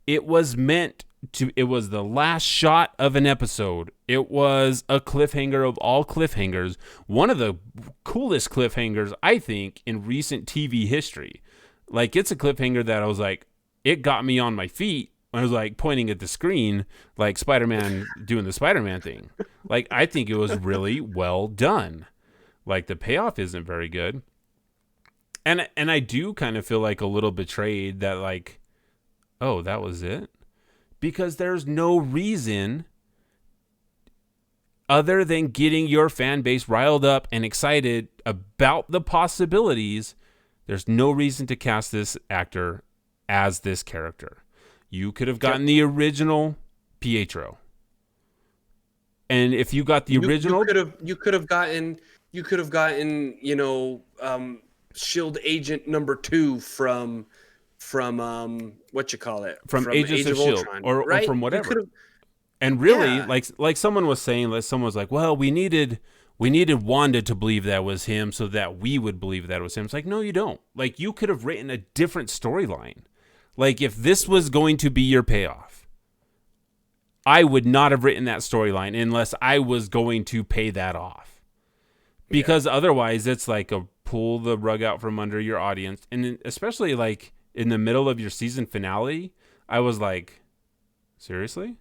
It was the last shot of an episode. It was a cliffhanger of all cliffhangers. One of the coolest cliffhangers, I think, in recent TV history. Like, it's a cliffhanger that I was like, it got me on my feet. I was like pointing at the screen, like Spider-Man doing the Spider-Man thing. Like, I think it was really well done. Like, the payoff isn't very good. And I do kind of feel like a little betrayed that, like, oh, that was it? Because there's no reason other than getting your fan base riled up and excited about the possibilities. There's no reason to cast this actor as this character. You could have gotten the original Pietro. And if you got the original, you could have gotten SHIELD agent number 2 from what you call it, from Agents of Shield Ultron, or right? from whatever. And really, like someone was saying, like someone was like, well, we needed Wanda to believe that was him so that we would believe that was him. It's like, no, you don't. Like, you could have written a different storyline. Like, if this was going to be your payoff, I would not have written that storyline unless I was going to pay that off. Because otherwise, it's like a pull the rug out from under your audience. And especially, like, in the middle of your season finale, I was like, seriously?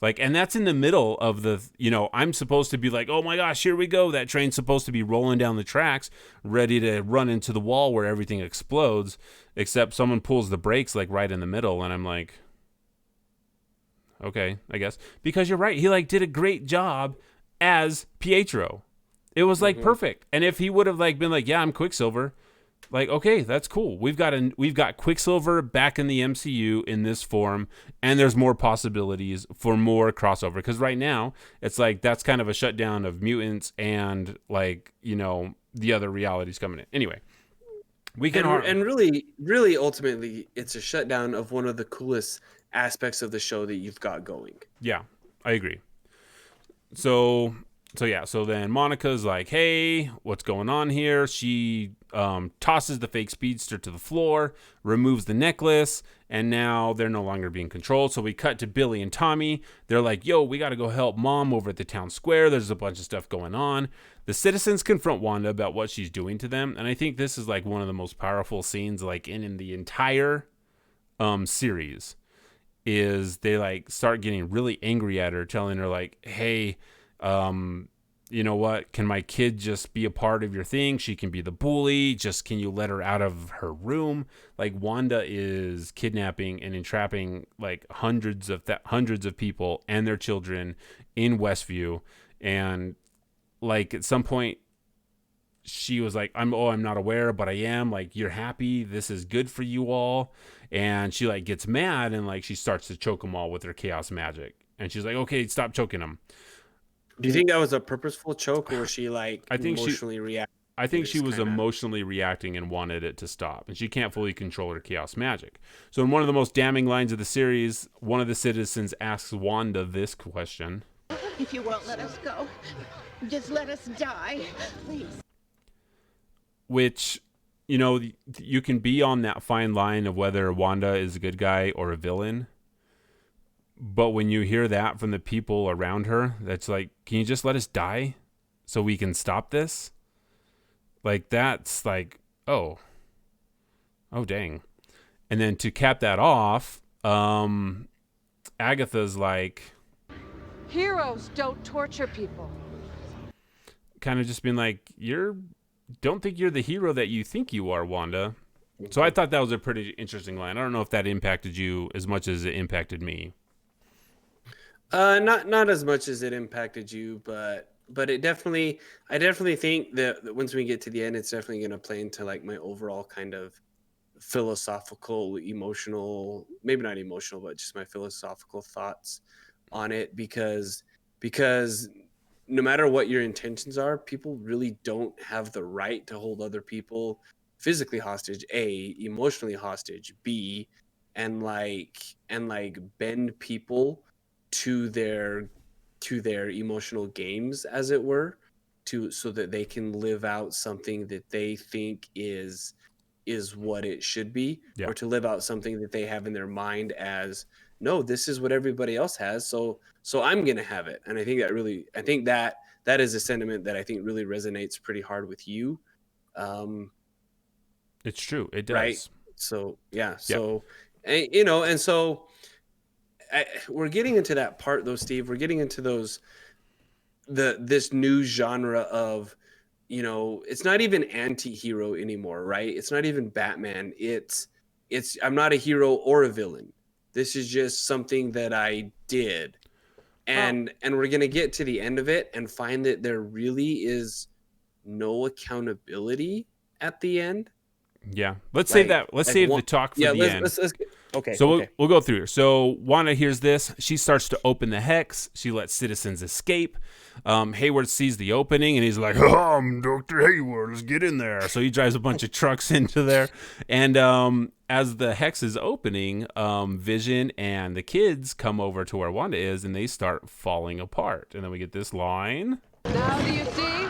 Like, and that's in the middle of the, I'm supposed to be like, oh my gosh, here we go. That train's supposed to be rolling down the tracks, ready to run into the wall where everything explodes, except someone pulls the brakes like right in the middle. And I'm like, okay, I guess. Because you're right. He like did a great job as Pietro. It was like perfect. And if he would have like been like, yeah, I'm Quicksilver. Like, okay, that's cool. We've got Quicksilver back in the MCU in this form, and there's more possibilities for more crossover. Because right now, it's like that's kind of a shutdown of mutants and like the other realities coming in. Anyway, we can and really ultimately, it's a shutdown of one of the coolest aspects of the show that you've got going. Yeah, I agree. So then Monica's like, hey, what's going on here? She tosses the fake speedster to the floor, removes the necklace, and now they're no longer being controlled. So we cut to Billy and Tommy. They're like, yo, we got to go help Mom over at the town square. There's a bunch of stuff going on. The citizens confront Wanda about what she's doing to them. And I think this is like one of the most powerful scenes like in the entire series is they like start getting really angry at her, telling her like, hey, you know what? Can my kid just be a part of your thing? She can be the bully. Just can you let her out of her room? Like Wanda is kidnapping and entrapping like hundreds of people and their children in Westview. And like at some point she was like, I'm not aware, but I am. Like, you're happy. This is good for you all. And she like gets mad and like she starts to choke them all with her chaos magic. And she's like, okay, stop choking them. Do you think that was a purposeful choke, or was she like emotionally reacting? I think she was emotionally reacting and wanted it to stop, and she can't fully control her chaos magic. So in one of the most damning lines of the series, one of the citizens asks Wanda this question. If you won't let us go, just let us die, please. Which, you can be on that fine line of whether Wanda is a good guy or a villain. But when you hear that from the people around her, that's like, can you just let us die so we can stop this? Like, that's like, oh, dang. And then to cap that off, Agatha's like, heroes don't torture people. Kind of just being like, don't think you're the hero that you think you are, Wanda. So I thought that was a pretty interesting line. I don't know if that impacted you as much as it impacted me. Not as much as it impacted you, but I definitely think that once we get to the end, it's definitely going to play into like my overall kind of philosophical, emotional, maybe not emotional, but just my philosophical thoughts on it, because no matter what your intentions are, people really don't have the right to hold other people physically hostage, A, emotionally hostage, B, and bend people to their emotional games, as it were, so that they can live out something that they think is what it should be, or to live out something that they have in their mind as, no, this is what everybody else has, so I'm gonna have it. And I think that is a sentiment that I think really resonates pretty hard with you. It's true, it does. Right? So yeah, so and so we're getting into that part though, Steve. We're getting into this new genre of, it's not even anti-hero anymore, right? It's not even Batman. It's I'm not a hero or a villain. This is just something that I did. And we're going to get to the end of it and find that there really is no accountability at the end. Yeah. Let's save the talk for the end. Okay. So we'll go through here. So Wanda hears this. She starts to open the hex. She lets citizens escape. Hayward sees the opening and he's like, I'm Dr. Hayward. Let's get in there. So he drives a bunch of trucks into there. And as the hex is opening, Vision and the kids come over to where Wanda is, and they start falling apart. And then we get this line. Now do you see?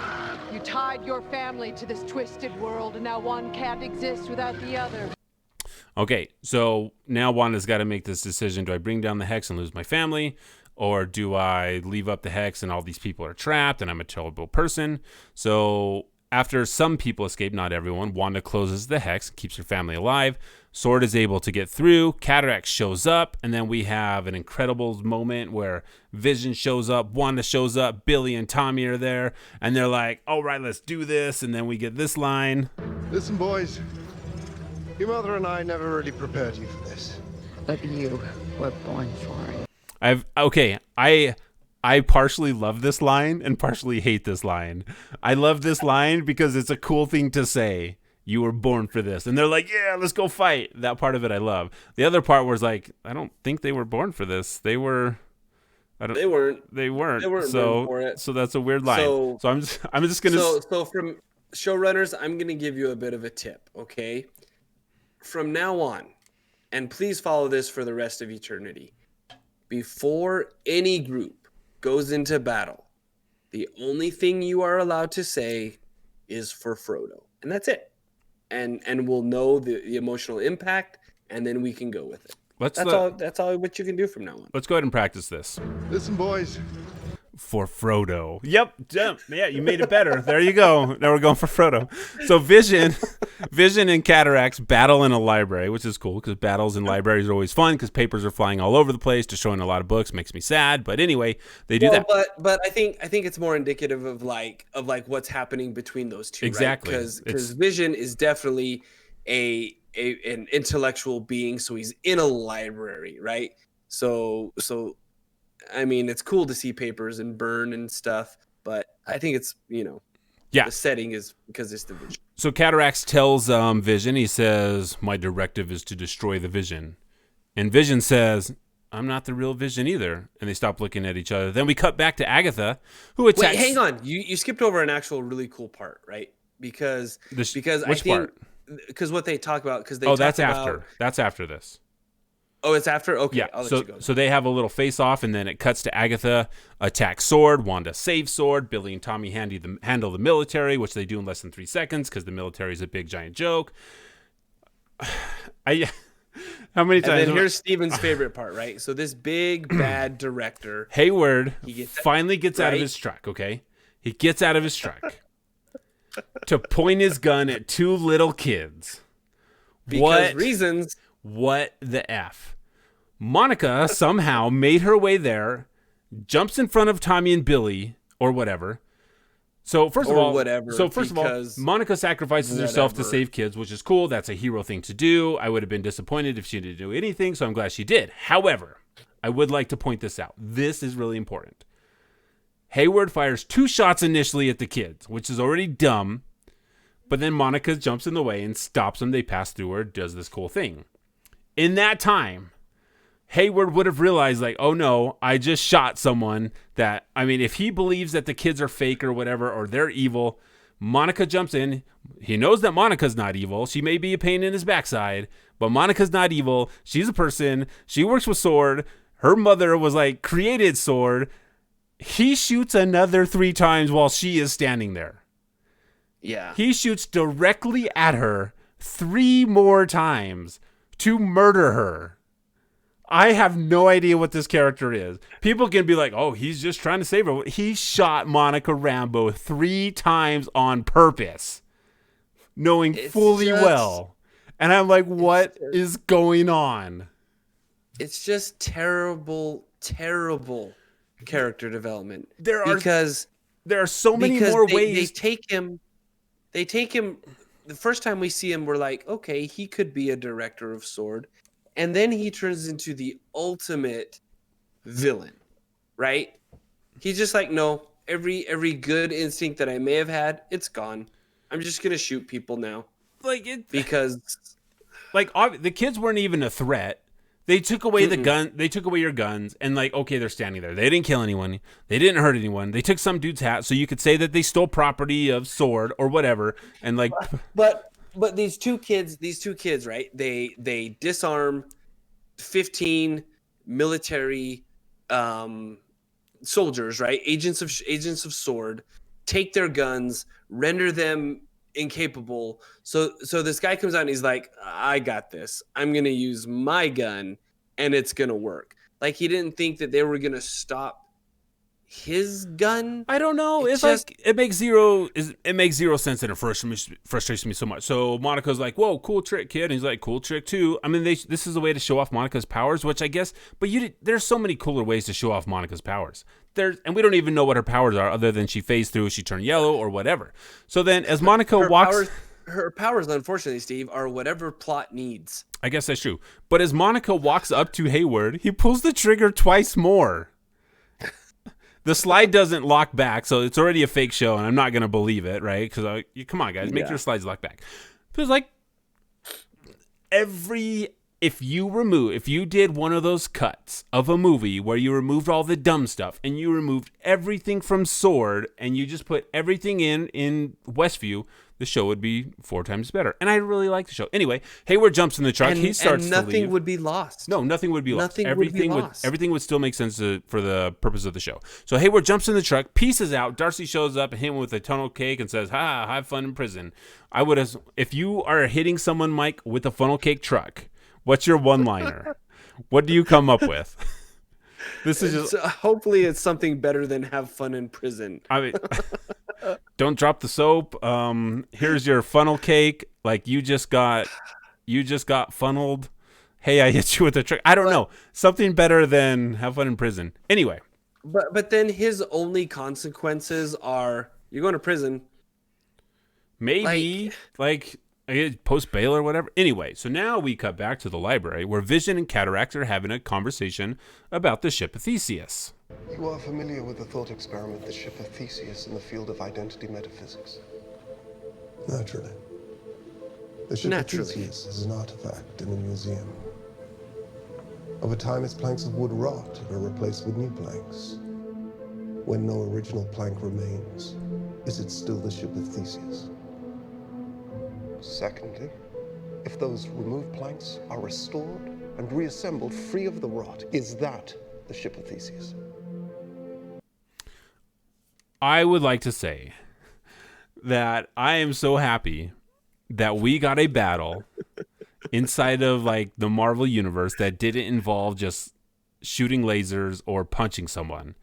You tied your family to this twisted world, and now one can't exist without the other. Okay, so now Wanda's got to make this decision. Do I bring down the hex and lose my family? Or do I leave up the hex and all these people are trapped and I'm a terrible person? So after some people escape, not everyone, Wanda closes the hex, keeps her family alive. Sword is able to get through. Cataract shows up, and then we have an incredible moment where Vision shows up, Wanda shows up, Billy and Tommy are there, and they're like, all right, let's do this. And then we get this line. Listen, boys. Your mother and I never really prepared you for this. But you were born for it. I partially love this line and partially hate this line. I love this line because it's a cool thing to say. You were born for this. And they're like, yeah, let's go fight. That part of it I love. The other part was like, I don't think they were born for this. They weren't. They weren't So, born for it. So that's a weird line. So I'm just gonna. So from showrunners, I'm gonna give you a bit of a tip. Okay. From now on, and please follow this for the rest of eternity. Before any group goes into battle, the only thing you are allowed to say is for Frodo, and that's it. And we'll know the emotional impact, and then we can go with it. That's all what you can do from now on. Let's go ahead and practice this. Listen, boys. For Frodo. Yep. Yeah, you made it better. There you go. Now we're going for Frodo. So Vision and Cataracts battle in a library, which is cool because battles in libraries are always fun because papers are flying all over the place, destroying a lot of books, makes me sad. But anyway, they do that. But I think it's more indicative of like what's happening between those two. Exactly. Right? Because Vision is definitely an intellectual being, so he's in a library, right? So I mean, it's cool to see papers and burn and stuff, but I think it's, the setting is because it's the Vision. So Cataracts tells Vision, he says, my directive is to destroy the Vision. And Vision says, I'm not the real Vision either. And they stop looking at each other. Then we cut back to Agatha, who attacks. Wait, hang on. You skipped over an actual really cool part, right? Because what they talk about, that's after this. Oh, it's after? Okay, yeah. I'll let you go. So they have a little face-off, and then it cuts to Agatha attacks Sword. Wanda saves Sword. Billy and Tommy handle the military, which they do in less than 3 seconds because the military is a big, giant joke. How many times? And then here's Steven's favorite part, right? So this big, bad director. Hayward finally gets out of his truck, okay? He gets out of his truck to point his gun at 2 little kids. Reasons. What the F? Monica somehow made her way there, jumps in front of Tommy and Billy, or whatever. So first of all, Monica sacrifices herself to save kids, which is cool. That's a hero thing to do. I would have been disappointed if she didn't do anything, so I'm glad she did. However, I would like to point this out. This is really important. Hayward fires 2 shots initially at the kids, which is already dumb. But then Monica jumps in the way and stops them. They pass through her, does this cool thing. In that time, Hayward would have realized, like, oh no, I just shot someone that, I mean, if he believes that the kids are fake or whatever, or they're evil, Monica jumps in. He knows that Monica's not evil. She may be a pain in his backside, but Monica's not evil. She's a person. She works with Sword. Her mother was like, created Sword. He shoots another 3 times while she is standing there. Yeah. He shoots directly at her 3 more times to murder her. I have no idea what this character is. People can be like, oh, he's just trying to save her. He shot Monica Rambo 3 times on purpose, knowing fully well. And I'm like, what is going on? It's just terrible, terrible character development. There are so many more ways. They take him. The first time we see him, we're like, okay, he could be a director of Sword. And then he turns into the ultimate villain, right? He's just like, no, every good instinct that I may have had, it's gone. I'm just going to shoot people now. Because the kids weren't even a threat. They took away the gun. They took away your guns, and like, okay, they're standing there. They didn't kill anyone. They didn't hurt anyone. They took some dude's hat, so you could say that they stole property of Sword or whatever. And like, but But these two kids, right? They disarm 15 military soldiers, right? Agents of Sword, take their guns, render them incapable. So this guy comes out and he's like, I got this. I'm going to use my gun and it's going to work. Like, he didn't think that they were going to stop his gun. I don't know. It's just, like it makes zero sense, and it frustrates me so much. So Monica's like, "Whoa, cool trick, kid," and he's like, "Cool trick too." I mean, this is a way to show off Monica's powers, which I guess. But there's so many cooler ways to show off Monica's powers. And we don't even know what her powers are, other than she phased through, she turned yellow, or whatever. So then, as Monica walks, her powers, unfortunately, Steve, are whatever plot needs. I guess that's true. But as Monica walks up to Hayward, he pulls the trigger twice more. The slide doesn't lock back, so it's already a fake show, and I'm not going to believe it, right? Because, come on, guys, make your slides lock back. But it's like, if you did one of those cuts of a movie where you removed all the dumb stuff, and you removed everything from Sword, and you just put everything in Westview, the show would be 4 times better. And I really like the show. Anyway, Hayward jumps in the truck. He starts and to leave. nothing would be lost. No, nothing would be lost. Everything would still make sense for the purpose of the show. So Hayward jumps in the truck, pieces out. Darcy shows up and hit him with a funnel cake and says, "Ha, have fun in prison." If you are hitting someone, Mike, with a funnel cake truck, what's your one-liner? What do you come up with? This is just hopefully it's something better than have fun in prison. I mean, don't drop the soap. Here's your funnel cake. Like, you just got funneled. Hey, I hit you with a trick. I don't know. Something better than have fun in prison. Anyway. But then his only consequences are you're going to prison. Maybe like post bail or whatever. Anyway, so now we cut back to the library where Vision and Cataract are having a conversation about the ship of Theseus. You are familiar with the thought experiment, the ship of Theseus, in the field of identity metaphysics? Naturally. The ship of Theseus is an artifact in a museum. Over time, its planks of wood rot and are replaced with new planks. When no original plank remains, is it still the ship of Theseus? Secondly, if those removed planks are restored and reassembled free of the rot, is that the ship of Theseus? I would like to say that I am so happy that we got a battle inside of like the Marvel universe that didn't involve just shooting lasers or punching someone.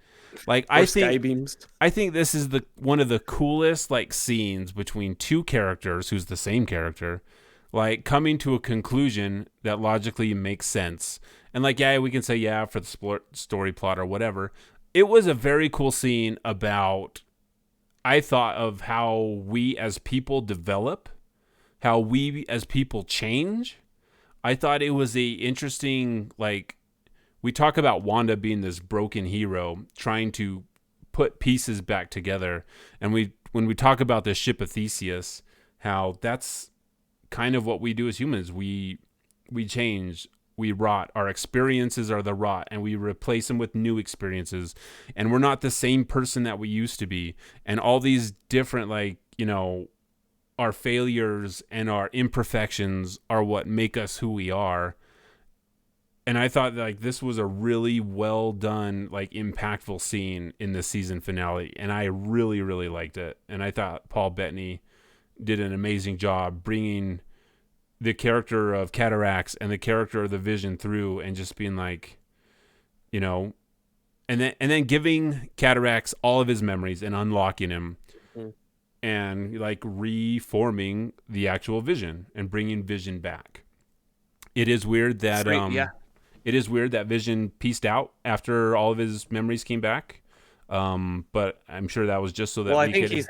Like, I think this is one of the coolest like scenes between two characters who's the same character, like coming to a conclusion that logically makes sense. And like, yeah, we can say for the story plot or whatever. It was a very cool scene about, I thought, of how we as people develop, how we as people change. I thought it was a interesting, like, we talk about Wanda being this broken hero trying to put pieces back together. And when we talk about the ship of Theseus, how that's kind of what we do as humans. We change, we rot. Our experiences are the rot, and we replace them with new experiences. And we're not the same person that we used to be. And all these different, like, our failures and our imperfections are what make us who we are. And I thought like this was a really well done, like impactful scene in the season finale. And I really, really liked it. And I thought Paul Bettany did an amazing job bringing the character of Cataracts and the character of the Vision through and just being like, and then giving Cataracts all of his memories and unlocking him and like reforming the actual Vision and bringing Vision back. It is weird that, It is weird that Vision pieced out after all of his memories came back, but I'm sure that was just so that. Well, I think he's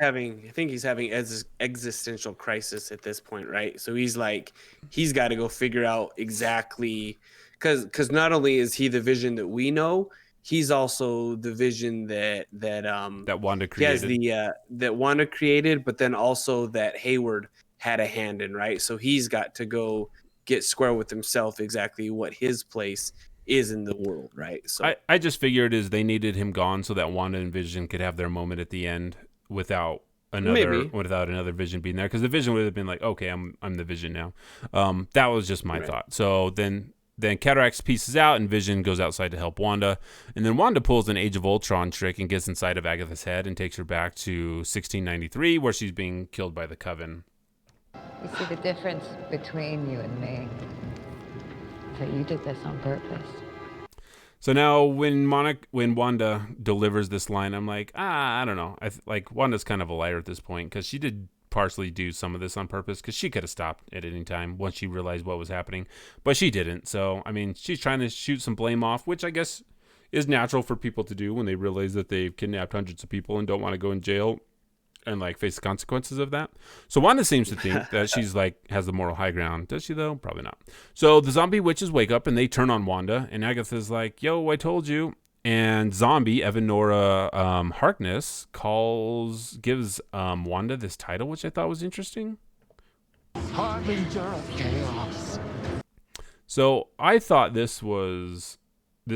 having existential crisis at this point, right? So he's got to go figure out exactly, because not only is he the Vision that we know, he's also the Vision that Wanda created. He has that Wanda created, but then also that Hayward had a hand in, right? So he's got to go get square with himself exactly what his place is in the world, right? So I just figured they needed him gone so that Wanda and Vision could have their moment at the end without another Vision being there, because the Vision would have been like, okay, I'm the Vision now. That was just my thought. So then Cataract pieces out, and Vision goes outside to help Wanda, and then Wanda pulls an Age of Ultron trick and gets inside of Agatha's head and takes her back to 1693, where she's being killed by the Coven. You see the difference between you and me. So you did this on purpose. So now when Wanda delivers this line, I'm like, I don't know. Like Wanda's kind of a liar at this point, because she did partially do some of this on purpose, because she could have stopped at any time once she realized what was happening, but she didn't. So, I mean, she's trying to shoot some blame off, which I guess is natural for people to do when they realize that they've kidnapped hundreds of people and don't want to go in jail and like face the consequences of that. So Wanda seems to think that she's like has the moral high ground. Does she though? Probably not. So the zombie witches wake up and they turn on Wanda, and Agatha's like, yo, I told you. And zombie Evan Nora Harkness gives Wanda this title, which I thought was interesting. Harbinger of chaos. So I thought this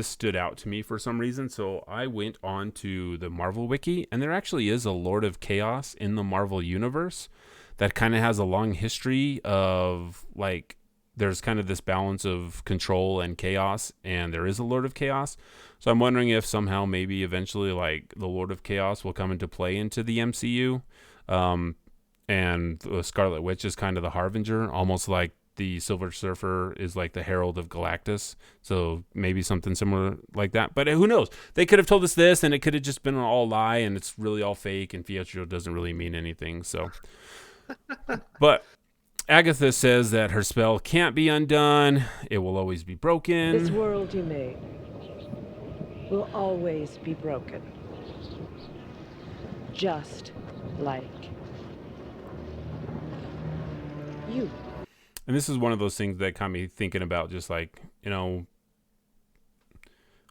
stood out to me for some reason. So I went on to the Marvel Wiki, and there actually is a Lord of Chaos in the Marvel Universe that kind of has a long history of like, there's kind of this balance of control and chaos, and there is a Lord of Chaos. So I'm wondering if somehow maybe eventually like the Lord of Chaos will come into play into the MCU. And the Scarlet Witch is kind of the harbinger, almost like the Silver Surfer is like the Herald of Galactus. So maybe something similar like that. But who knows? They could have told us this, and it could have just been an all lie, and it's really all fake, and Fiatro doesn't really mean anything. So, but Agatha says that her spell can't be undone. It will always be broken. This world you made will always be broken. Just like you. And this is one of those things that got me thinking about just like, you know,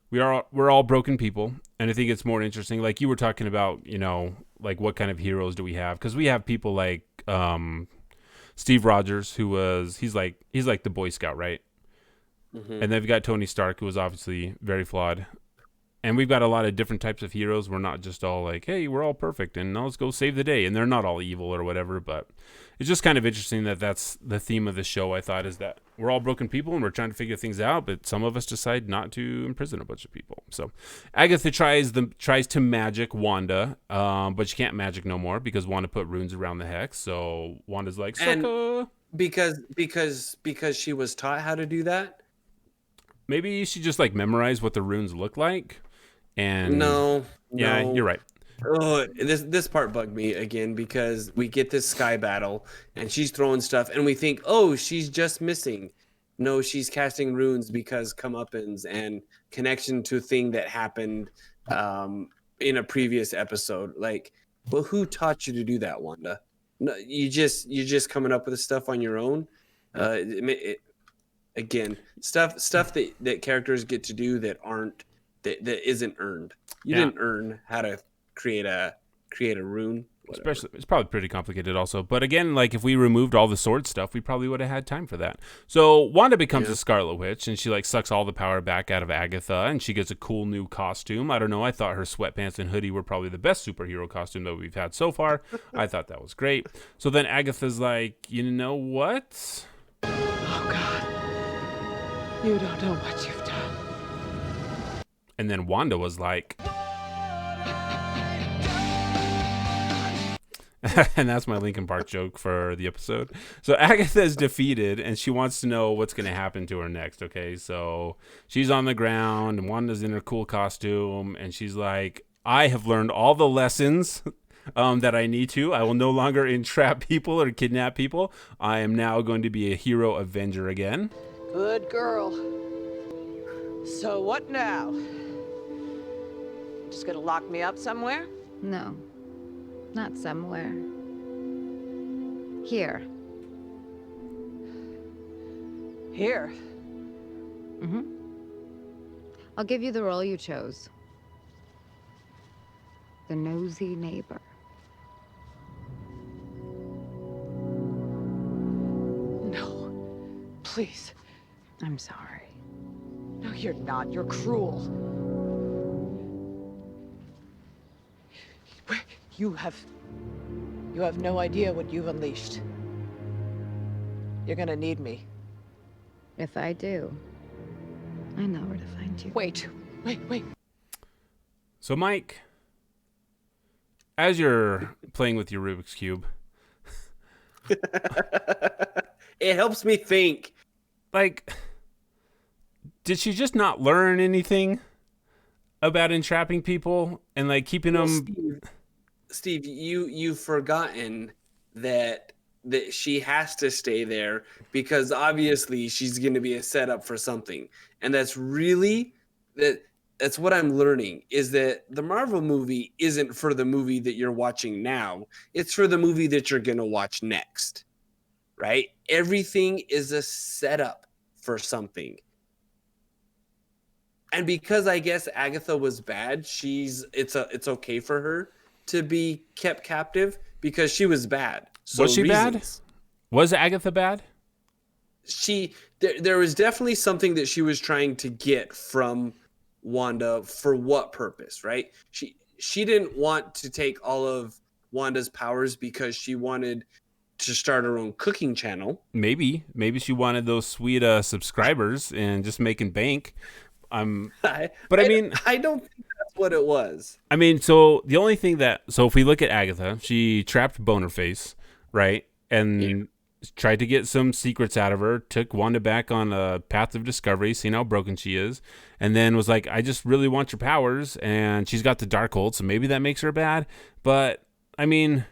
we're all broken people. And I think it's more interesting. Like you were talking about, you know, like what kind of heroes do we have? Because we have people like Steve Rogers, he's like the Boy Scout, right? Mm-hmm. And then we've got Tony Stark, who was obviously very flawed. And we've got a lot of different types of heroes. We're not just all like, hey, we're all perfect and now let's go save the day. And they're not all evil or whatever. But it's just kind of interesting that that's the theme of the show, I thought, is that we're all broken people and we're trying to figure things out. But some of us decide not to imprison a bunch of people. So Agatha tries to magic Wanda, but she can't magic no more because Wanda put runes around the hex. So Wanda's like, sucker. And because she was taught how to do that? Maybe she just like memorized what the runes look like. And no, you're right. Oh, this part bugged me again because we get this sky battle and she's throwing stuff and we think, oh, she's just missing. No, she's casting runes because comeuppance and connection to a thing that happened in a previous episode. Like, well, who taught you to do that, Wanda? No, you're just coming up with this stuff on your own. Again, stuff that characters get to do that that isn't earned. You didn't earn how to create a rune. Whatever. Especially, it's probably pretty complicated also. But again, like if we removed all the sword stuff, we probably would have had time for that. So Wanda becomes a Scarlet Witch, and she like sucks all the power back out of Agatha, and she gets a cool new costume. I don't know. I thought her sweatpants and hoodie were probably the best superhero costume that we've had so far. I thought that was great. So then Agatha's like, you know what? Oh God, you don't know what you've done. And then Wanda was like, and that's my Linkin Park joke for the episode. So Agatha is defeated, and she wants to know what's going to happen to her next, okay? So she's on the ground, and Wanda's in her cool costume, and she's like, I have learned all the lessons that I need to. I will no longer entrap people or kidnap people. I am now going to be a hero avenger again. Good girl. So what now? Just gonna lock me up somewhere? No, not somewhere. Here. Here? Mm-hmm. I'll give you the role you chose. The nosy neighbor. No. Please. I'm sorry. No, you're not. You're cruel. You have You have no idea what you've unleashed. You're gonna need me. If I do, I know where to find you. Wait. So, Mike, as you're playing with your Rubik's Cube, it helps me think. Like, did she just not learn anything about entrapping people and like keeping them? Steve, you've forgotten that she has to stay there because obviously she's going to be a setup for something, and that's what I'm learning is that the Marvel movie isn't for the movie that you're watching now. It's for the movie that you're going to watch next, right? Everything is a setup for something. And because I guess Agatha was bad, it's okay for her to be kept captive because she was bad. So was she bad? Was Agatha bad? There was definitely something that she was trying to get from Wanda. For what purpose, right? She didn't want to take all of Wanda's powers because she wanted to start her own cooking channel. Maybe she wanted those sweet subscribers and just making bank. I don't think that's what it was. I mean, so the only thing so if we look at Agatha, she trapped Bonerface, right? And tried to get some secrets out of her, took Wanda back on a path of discovery, seeing how broken she is, and then was like, I just really want your powers, and she's got the Darkhold, so maybe that makes her bad. But, I mean,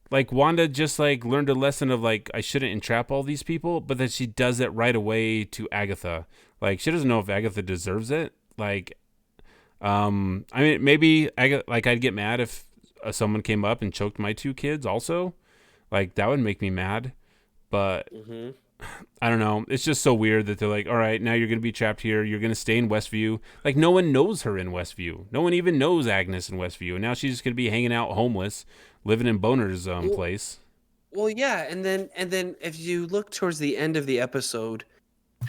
like, Wanda just, like, learned a lesson of, like, I shouldn't entrap all these people, but then she does it right away to Agatha. Like, she doesn't know if Agatha deserves it. Like, I mean, maybe, I'd get mad if someone came up and choked my 2 kids also. Like, that would make me mad. But I don't know. It's just so weird that they're like, all right, now you're going to be trapped here. You're going to stay in Westview. Like, no one knows her in Westview. No one even knows Agnes in Westview. And now she's just going to be hanging out homeless, living in Boner's place. Well, yeah. And then if you look towards the end of the episode,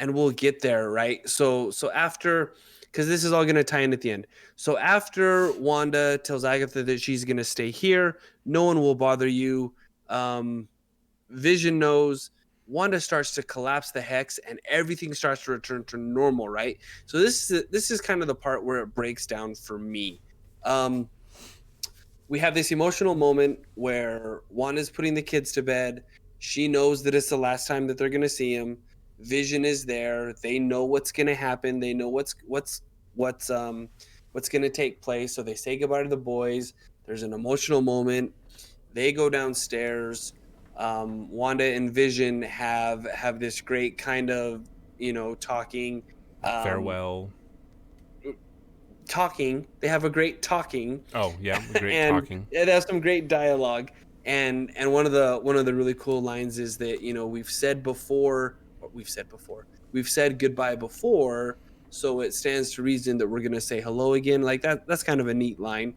and we'll get there, right? So after, because this is all going to tie in at the end. So after Wanda tells Agatha that she's going to stay here, no one will bother you. Vision knows. Wanda starts to collapse the hex and everything starts to return to normal, right? So this is kind of the part where it breaks down for me. We have this emotional moment where Wanda's putting the kids to bed. She knows that it's the last time that they're going to see him. Vision is there. They know what's going to happen. They know what's going to take place. So they say goodbye to the boys. There's an emotional moment. They go downstairs. Wanda and Vision have this great kind of, talking. Farewell. Talking. They have a great talking. Oh yeah, great talking. They have some great dialogue. And one of the really cool lines is that, we've said goodbye before, so it stands to reason that we're gonna say hello again. Like that's kind of a neat line.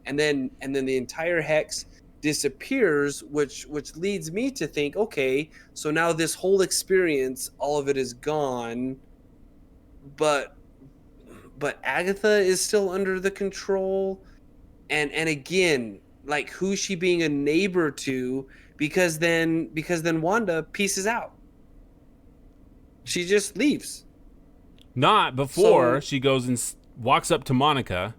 And then the entire hex disappears, which leads me to think, okay, so now this whole experience, all of it is gone, but Agatha is still under the control, and again, like, who's she being a neighbor to? Because then Wanda pieces out. She just leaves. Not before she goes and walks up to Monica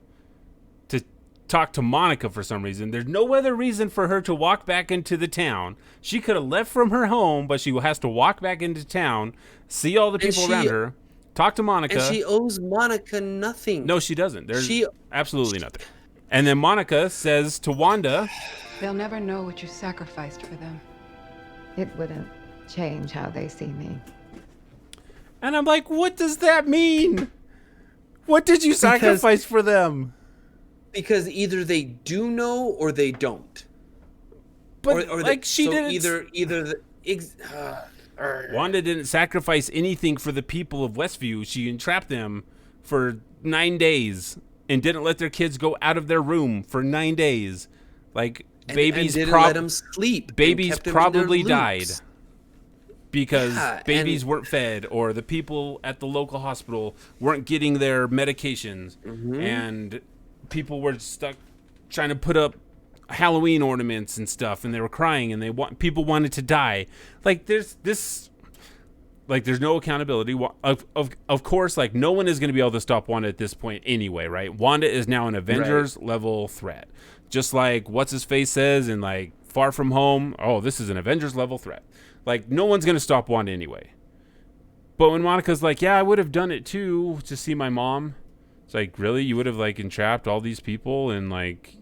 to talk to Monica for some reason. There's no other reason for her to walk back into the town. She could have left from her home, but she has to walk back into town, see all the people around her, talk to Monica. And she owes Monica nothing. No, she doesn't. There's absolutely nothing. And then Monica says to Wanda, they'll never know what you sacrificed for them. It wouldn't change how they see me. And I'm like, what does that mean? What did you sacrifice for them? Because either they do know or they don't. But she didn't. Wanda didn't sacrifice anything for the people of Westview. She entrapped them for 9 days and didn't let their kids go out of their room for 9 days. Like, babies didn't let them sleep. Babies probably died because babies weren't fed, or the people at the local hospital weren't getting their medications, and people were stuck trying to put up Halloween ornaments and stuff, and they were crying, and people wanted to die. Like there's no accountability. Of course, like no one is going to be able to stop Wanda at this point anyway, right? Wanda is now an Avengers level threat, just like what's his face says in like Far From Home. Oh, this is an Avengers level threat. Like no one's going to stop Wanda anyway. But when Monica's like, yeah, I would have done it too to see my mom. It's like, really? You would have like entrapped all these people and like,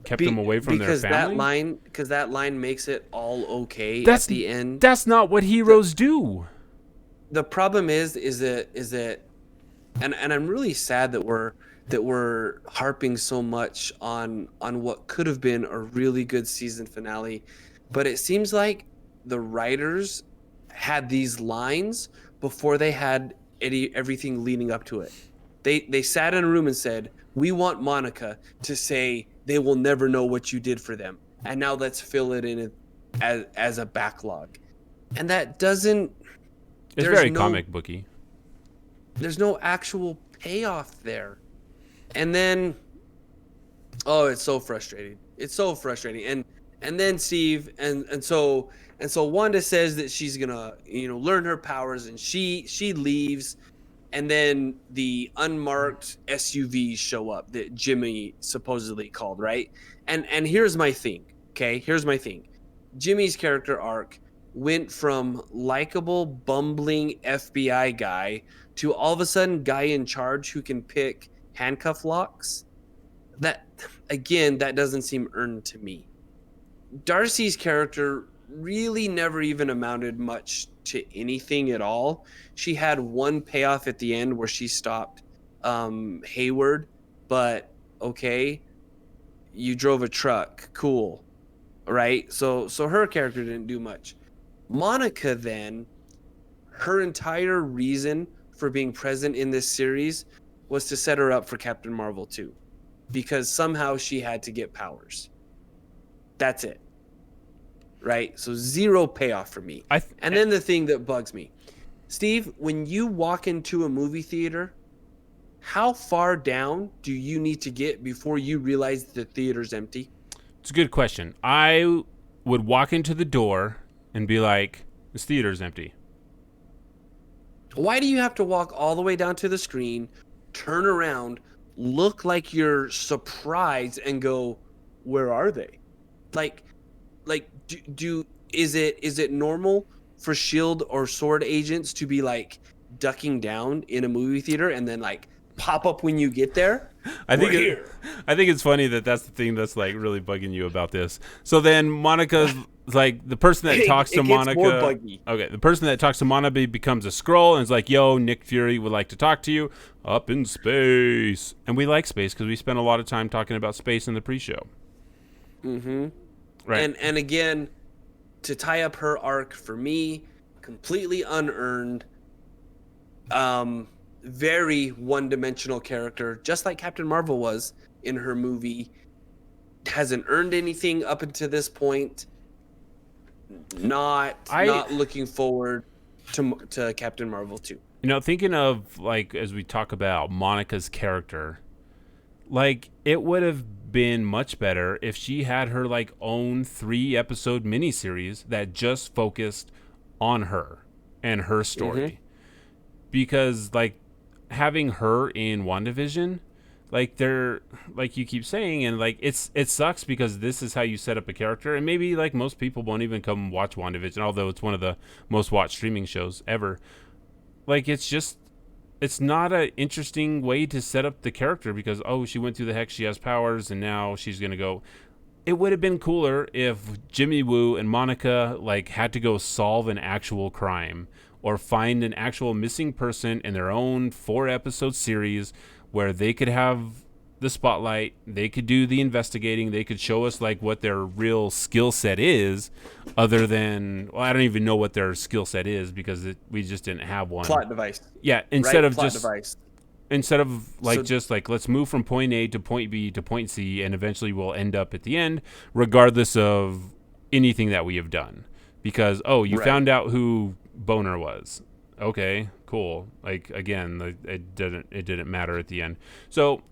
kept them away from their family? Because that line makes it all okay at the end. That's not what heroes do. The problem is that, and I'm really sad that we're harping so much on what could have been a really good season finale, but it seems like the writers had these lines before they had everything leading up to it. They sat in a room and said, we want Monica to say they will never know what you did for them, and now let's fill it in as a backlog. And that doesn't... It's very comic booky. There's no actual payoff there. And then... Oh, it's so frustrating. It's so frustrating. And then Steve... And so Wanda says that she's gonna, learn her powers, and she leaves, and then the unmarked SUVs show up that Jimmy supposedly called, right? And here's my thing, okay? Here's my thing. Jimmy's character arc went from likable, bumbling FBI guy to all of a sudden guy in charge who can pick handcuff locks. That doesn't seem earned to me. Darcy's character really never even amounted much to anything at all. She had one payoff at the end where she stopped Hayward, but okay, you drove a truck, cool, right? So her character didn't do much. Monica, then, her entire reason for being present in this series was to set her up for Captain Marvel 2, because somehow she had to get powers. That's it. Right? So zero payoff for me. And then the thing that bugs me, Steve, when you walk into a movie theater, how far down do you need to get before you realize the theater's empty? It's a good question. I would walk into the door and be like, this theater's empty. Why do you have to walk all the way down to the screen, turn around, look like you're surprised, and go, where are they? Like is it normal for SHIELD or SWORD agents to be like ducking down in a movie theater and then like pop up when you get there? I think it's funny that's the thing that's like really bugging you about this. So then Monica's like the person that talks to Monica. More buggy. Okay, the person that talks to Monica becomes a Skrull and is like, "Yo, Nick Fury would like to talk to you up in space," and we like space because we spent a lot of time talking about space in the pre-show. Mm-hmm. Right. And again, to tie up her arc for me, completely unearned, very one-dimensional character, just like Captain Marvel was in her movie. Hasn't earned anything up until this point. Not looking forward to Captain Marvel 2. Thinking of like as we talk about Monica's character, like it would have been much better if she had her like own 3-episode miniseries that just focused on her and her story. Mm-hmm. Because like having her in WandaVision, like they're like you keep saying, and like it sucks because this is how you set up a character, and maybe like most people won't even come watch WandaVision, although it's one of the most watched streaming shows ever. Like it's not an interesting way to set up the character because, oh, she went through the hex, she has powers, and now she's going to go. It would have been cooler if Jimmy Woo and Monica like had to go solve an actual crime or find an actual missing person in their own 4-episode series where they could have the spotlight, they could do the investigating, they could show us like what their real skill set is, other than, well, I don't even know what their skill set is because we just didn't have one. Plot device. Yeah, instead of Plot just device. Instead of like just like let's move from point A to point B to point C, and eventually we'll end up at the end, regardless of anything that we have done. Because you found out who Boner was. Okay, cool. Like again, it didn't matter at the end. So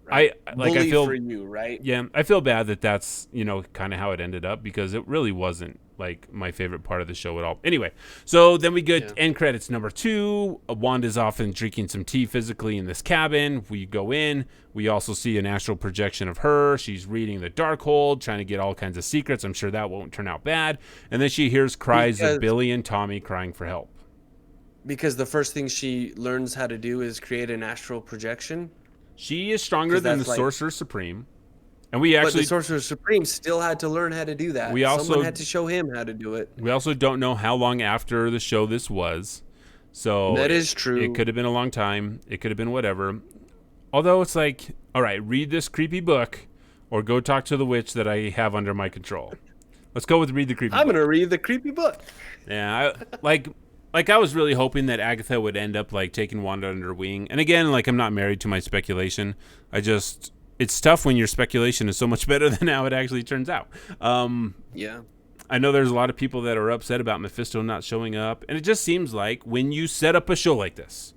right? I Bully feel for you, right? Yeah, I feel bad that that's, kind of how it ended up, because it really wasn't like my favorite part of the show at all. Anyway, so then we get end credits number 2. Wanda's often drinking some tea physically in this cabin. We go in. We also see an astral projection of her. She's reading the Darkhold, trying to get all kinds of secrets. I'm sure that won't turn out bad. And then she hears cries of Billy and Tommy crying for help. Because the first thing she learns how to do is create an astral projection. She is stronger than the Sorcerer Supreme. And but the Sorcerer Supreme still had to learn how to do that. Someone had to show him how to do it. We also don't know how long after the show this was. So that is true. It could have been a long time. It could have been whatever. Although it's like, all right, read this creepy book or go talk to the witch that I have under my control. Let's go with read the creepy book. I'm going to read the creepy book. Yeah, I was really hoping that Agatha would end up taking Wanda under her wing. And again, I'm not married to my speculation. It's tough when your speculation is so much better than how it actually turns out. Yeah. I know there's a lot of people that are upset about Mephisto not showing up. And it just seems like when you set up a show like this.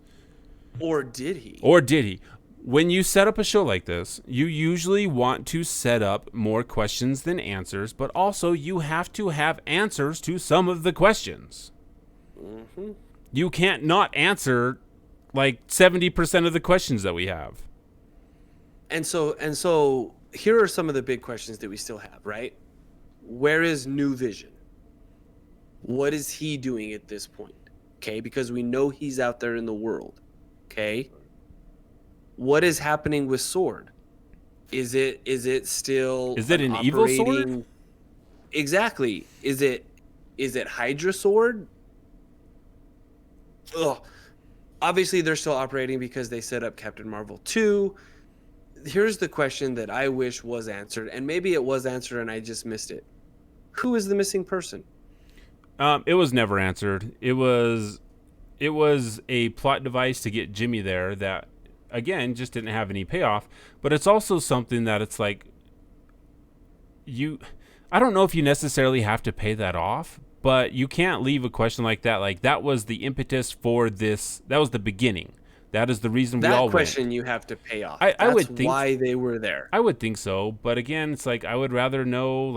Or did he? When you set up a show like this, you usually want to set up more questions than answers. But also you have to have answers to some of the questions. Mm-hmm. You can't not answer 70% of the questions that we have. And so here are some of the big questions that we still have, right? Where is New Vision? What is he doing at this point? Okay, because we know he's out there in the world. Okay? What is happening with Sword? Is it still an evil sword? Exactly. Is it Hydra Sword? Ugh. Obviously they're still operating because they set up Captain Marvel 2. Here's the question that I wish was answered, and maybe it was answered and I just missed it. Who is the missing person? It was never answered. It was a plot device to get Jimmy there that, again, just didn't have any payoff. But it's also something that it's I don't know if you necessarily have to pay that off, but you can't leave a question like that. That was the impetus for this. That was the beginning. That is the reason we all went. That question you have to pay off. I would think why they were there. I would think so. But again, it's I would rather know,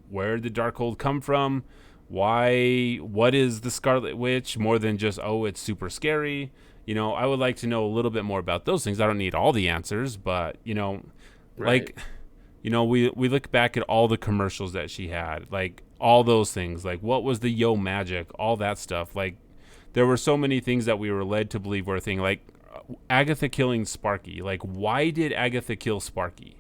where did the Darkhold come from? Why? What is the Scarlet Witch? More than just, it's super scary. I would like to know a little bit more about those things. I don't need all the answers, but, right. we look back at all the commercials that she had, all those things, what was the Yo magic, all that stuff. There were so many things that we were led to believe were a thing, Agatha killing Sparky. Why did Agatha kill Sparky?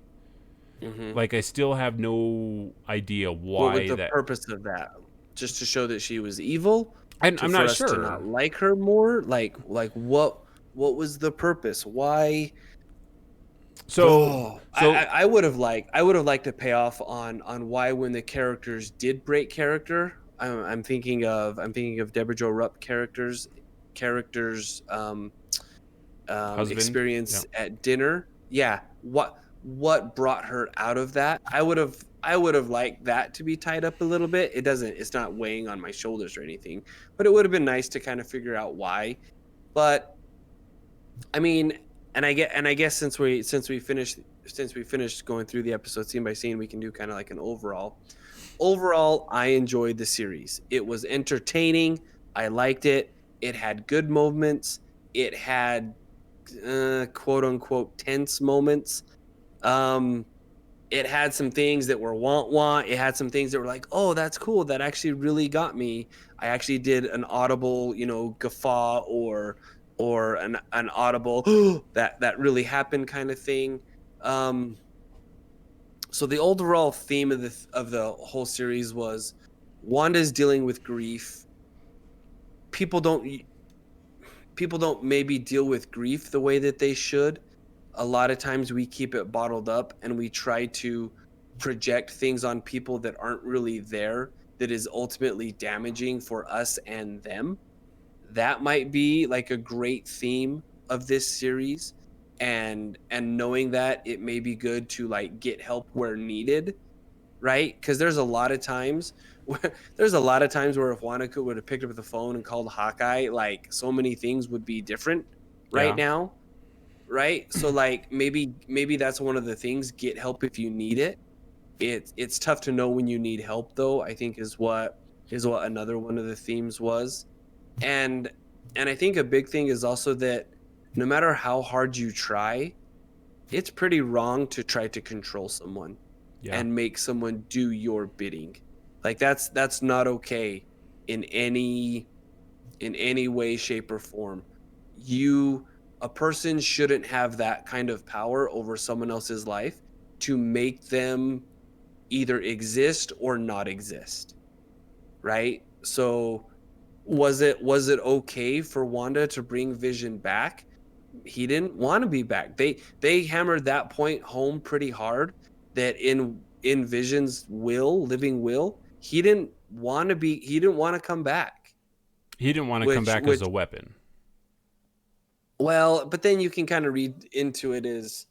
Mm-hmm. I still have no idea why. What was the purpose of that? Just to show that she was evil? I'm not sure. To not like her more? What was the purpose? Why? I would have liked to pay off on why, when the characters did break character. I'm thinking of Deborah Jo Rupp characters experience at dinner. Yeah, what brought her out of that? I would have liked that to be tied up a little bit. It's not weighing on my shoulders or anything, but it would have been nice to kind of figure out why. But I mean, and I guess since we finished going through the episode scene by scene, we can do kind of an overall. Overall, I enjoyed the series. It was entertaining. I liked it. It had good moments. It had quote unquote tense moments. It had some things that were want. It had some things that were oh, that's cool. That actually really got me. I actually did an audible, guffaw or an audible that really happened kind of thing. So the overall theme of the whole series was Wanda's dealing with grief. People don't maybe deal with grief the way that they should. A lot of times we keep it bottled up and we try to project things on people that aren't really there, that is ultimately damaging for us and them. That might be a great theme of this series. And knowing that, it may be good to get help where needed, right? Because there's a lot of times where if Wanda would have picked up the phone and called Hawkeye, so many things would be different right now, right? So like maybe that's one of the things. Get help if you need it. It's tough to know when you need help, though. I think is what another one of the themes was, and I think a big thing is also that no matter how hard you try, it's pretty wrong to try to control someone and make someone do your bidding. Like that's not okay in any way, shape, or form. A person shouldn't have that kind of power over someone else's life to make them either exist or not exist, right? So was it okay for Wanda to bring Vision back? He didn't want to be back. They hammered that point home pretty hard, that in Vision's living will, he didn't want to come back. He didn't want to come back as a weapon. Well, but then you can kind of read into it as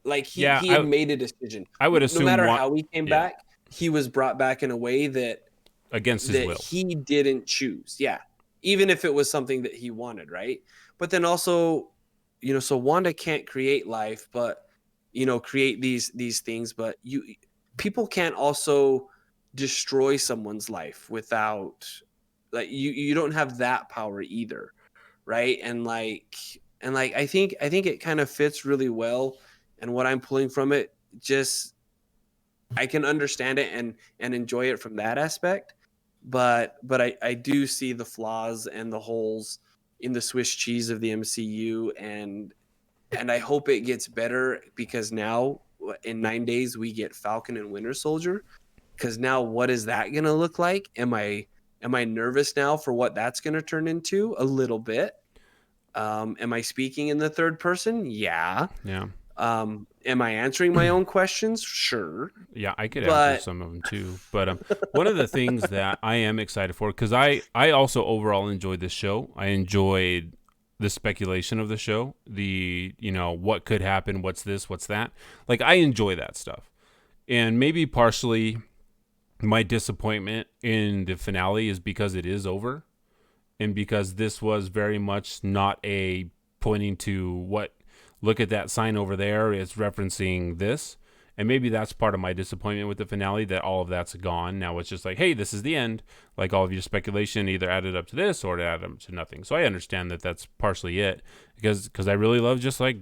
like he had made a decision. I would assume no matter how he came back, he was brought back in a way that against his will. He didn't choose. Yeah. Even if it was something that he wanted, right? But then also, so Wanda can't create life, but create these things, but people can't also destroy someone's life without, like, you don't have that power either, right? And I think it kind of fits really well, and what I'm pulling from it, just I can understand it and enjoy it from that aspect, but I do see the flaws and the holes in the Swiss cheese of the MCU, and I hope it gets better, because now in 9 days we get Falcon and Winter Soldier. Because now, what is that going to look like? Am I nervous now for what that's going to turn into? A little bit. Am I speaking in the third person? Yeah. Yeah. Am I answering my own questions? Sure. Yeah, I could answer some of them too. But one of the things that I am excited for, because I also overall enjoyed this show. I enjoyed the speculation of the show. The, what could happen, what's this, what's that. Like, I enjoy that stuff. And maybe partially my disappointment in the finale is because it is over. And because this was very much not a pointing to look at that sign over there, it's referencing this. And maybe that's part of my disappointment with the finale, that all of that's gone. Now it's just like, hey, this is the end. Like, all of your speculation either added up to this or it added up to nothing. So I understand that that's partially it, because I really love just like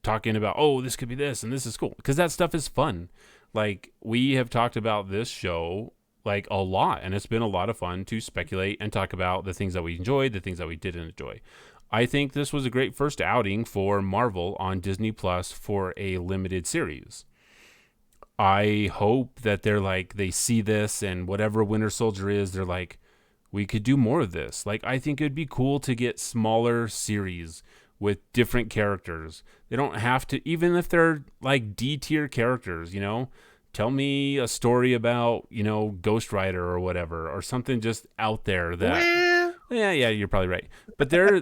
talking about, oh, this could be this and this is cool, because that stuff is fun. Like, we have talked about this show like a lot, and it's been a lot of fun to speculate and talk about the things that we enjoyed, the things that we didn't enjoy. I think this was a great first outing for Marvel on Disney Plus for a limited series. I hope that they see this, and whatever Winter Soldier is, they're like, we could do more of this. Like, I think it'd be cool to get smaller series with different characters. They don't have to, even if they're like D-tier characters, tell me a story about, Ghost Rider or whatever, or something just out there that, yeah, you're probably right. But they're,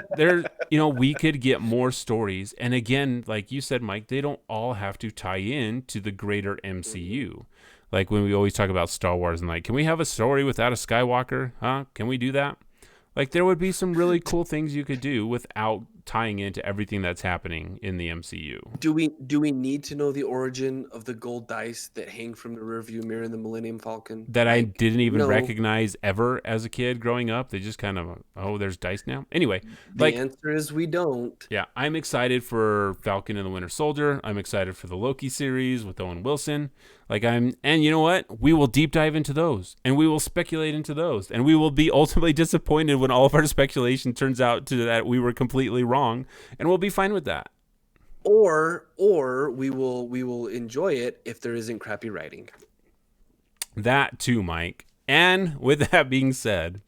we could get more stories. And again, like you said, Mike, they don't all have to tie in to the greater MCU. Like, when we always talk about Star Wars and like, can we have a story without a Skywalker? Huh? Can we do that? Like, there would be some really cool things you could do without tying into everything that's happening in the MCU. Do we need to know the origin of the gold dice that hang from the rearview mirror in the Millennium Falcon? That I didn't even recognize ever as a kid growing up. They just kind of, oh, there's dice now. Anyway, the answer is we don't. Yeah, I'm excited for Falcon and the Winter Soldier. I'm excited for the Loki series with Owen Wilson. And you know what? We will deep dive into those, and we will speculate into those, and we will be ultimately disappointed when all of our speculation turns out to that we were completely wrong, and we'll be fine with that. Or we will enjoy it if there isn't crappy writing. That too, Mike. And with that being said,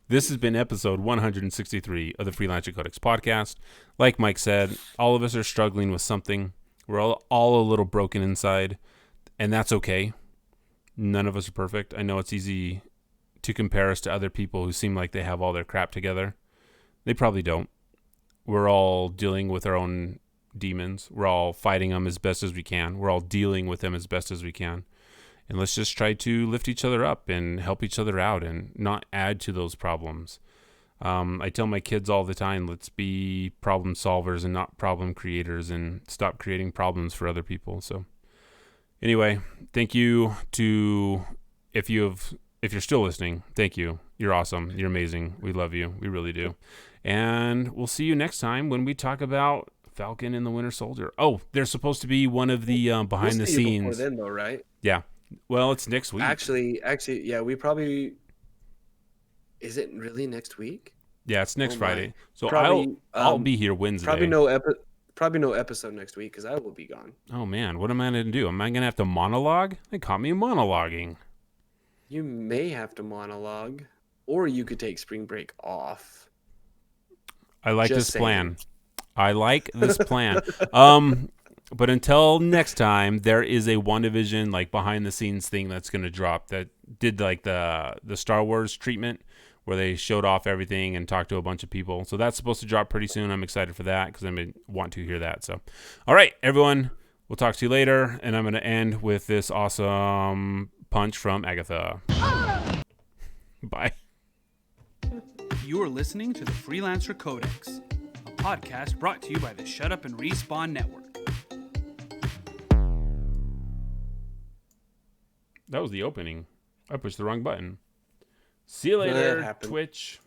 this has been episode 163 of the Freelancer Codex podcast. Like Mike said, all of us are struggling with something. We're all a little broken inside. And that's okay. None of us are perfect. I know it's easy to compare us to other people who seem like they have all their crap together. They probably don't. We're all dealing with our own demons. We're all fighting them as best as we can. We're all dealing with them as best as we can. And let's just try to lift each other up and help each other out and not add to those problems. I tell my kids all the time, let's be problem solvers and not problem creators, and stop creating problems for other people. So anyway, thank you to, if you're still listening, thank you. You're awesome. You're amazing. We love you. We really do. And we'll see you next time when we talk about Falcon and the Winter Soldier. Oh, there's supposed to be one of the behind the scenes. Before then, though, right? Yeah. Well, it's next week. Actually, yeah, we probably. Is it really next week? Yeah, it's next Friday. So probably, I'll be here Wednesday. Probably no episode next week because I will be gone. Oh man, what am I going to do? Am I going to have to monologue? They caught me monologuing. You may have to monologue, or you could take spring break off. I like Just this saying. plan. I like this plan. But until next time, there is a WandaVision like behind the scenes thing that's going to drop that did like the Star Wars treatment where they showed off everything and talked to a bunch of people. So that's supposed to drop pretty soon. I'm excited for that because I want to hear that. So, all right, everyone, we'll talk to you later. And I'm going to end with this awesome punch from Agatha. Bye. You are listening to the Freelancer Codex, a podcast brought to you by the Shut Up and Respawn Network. That was the opening. I pushed the wrong button. See you later, Twitch.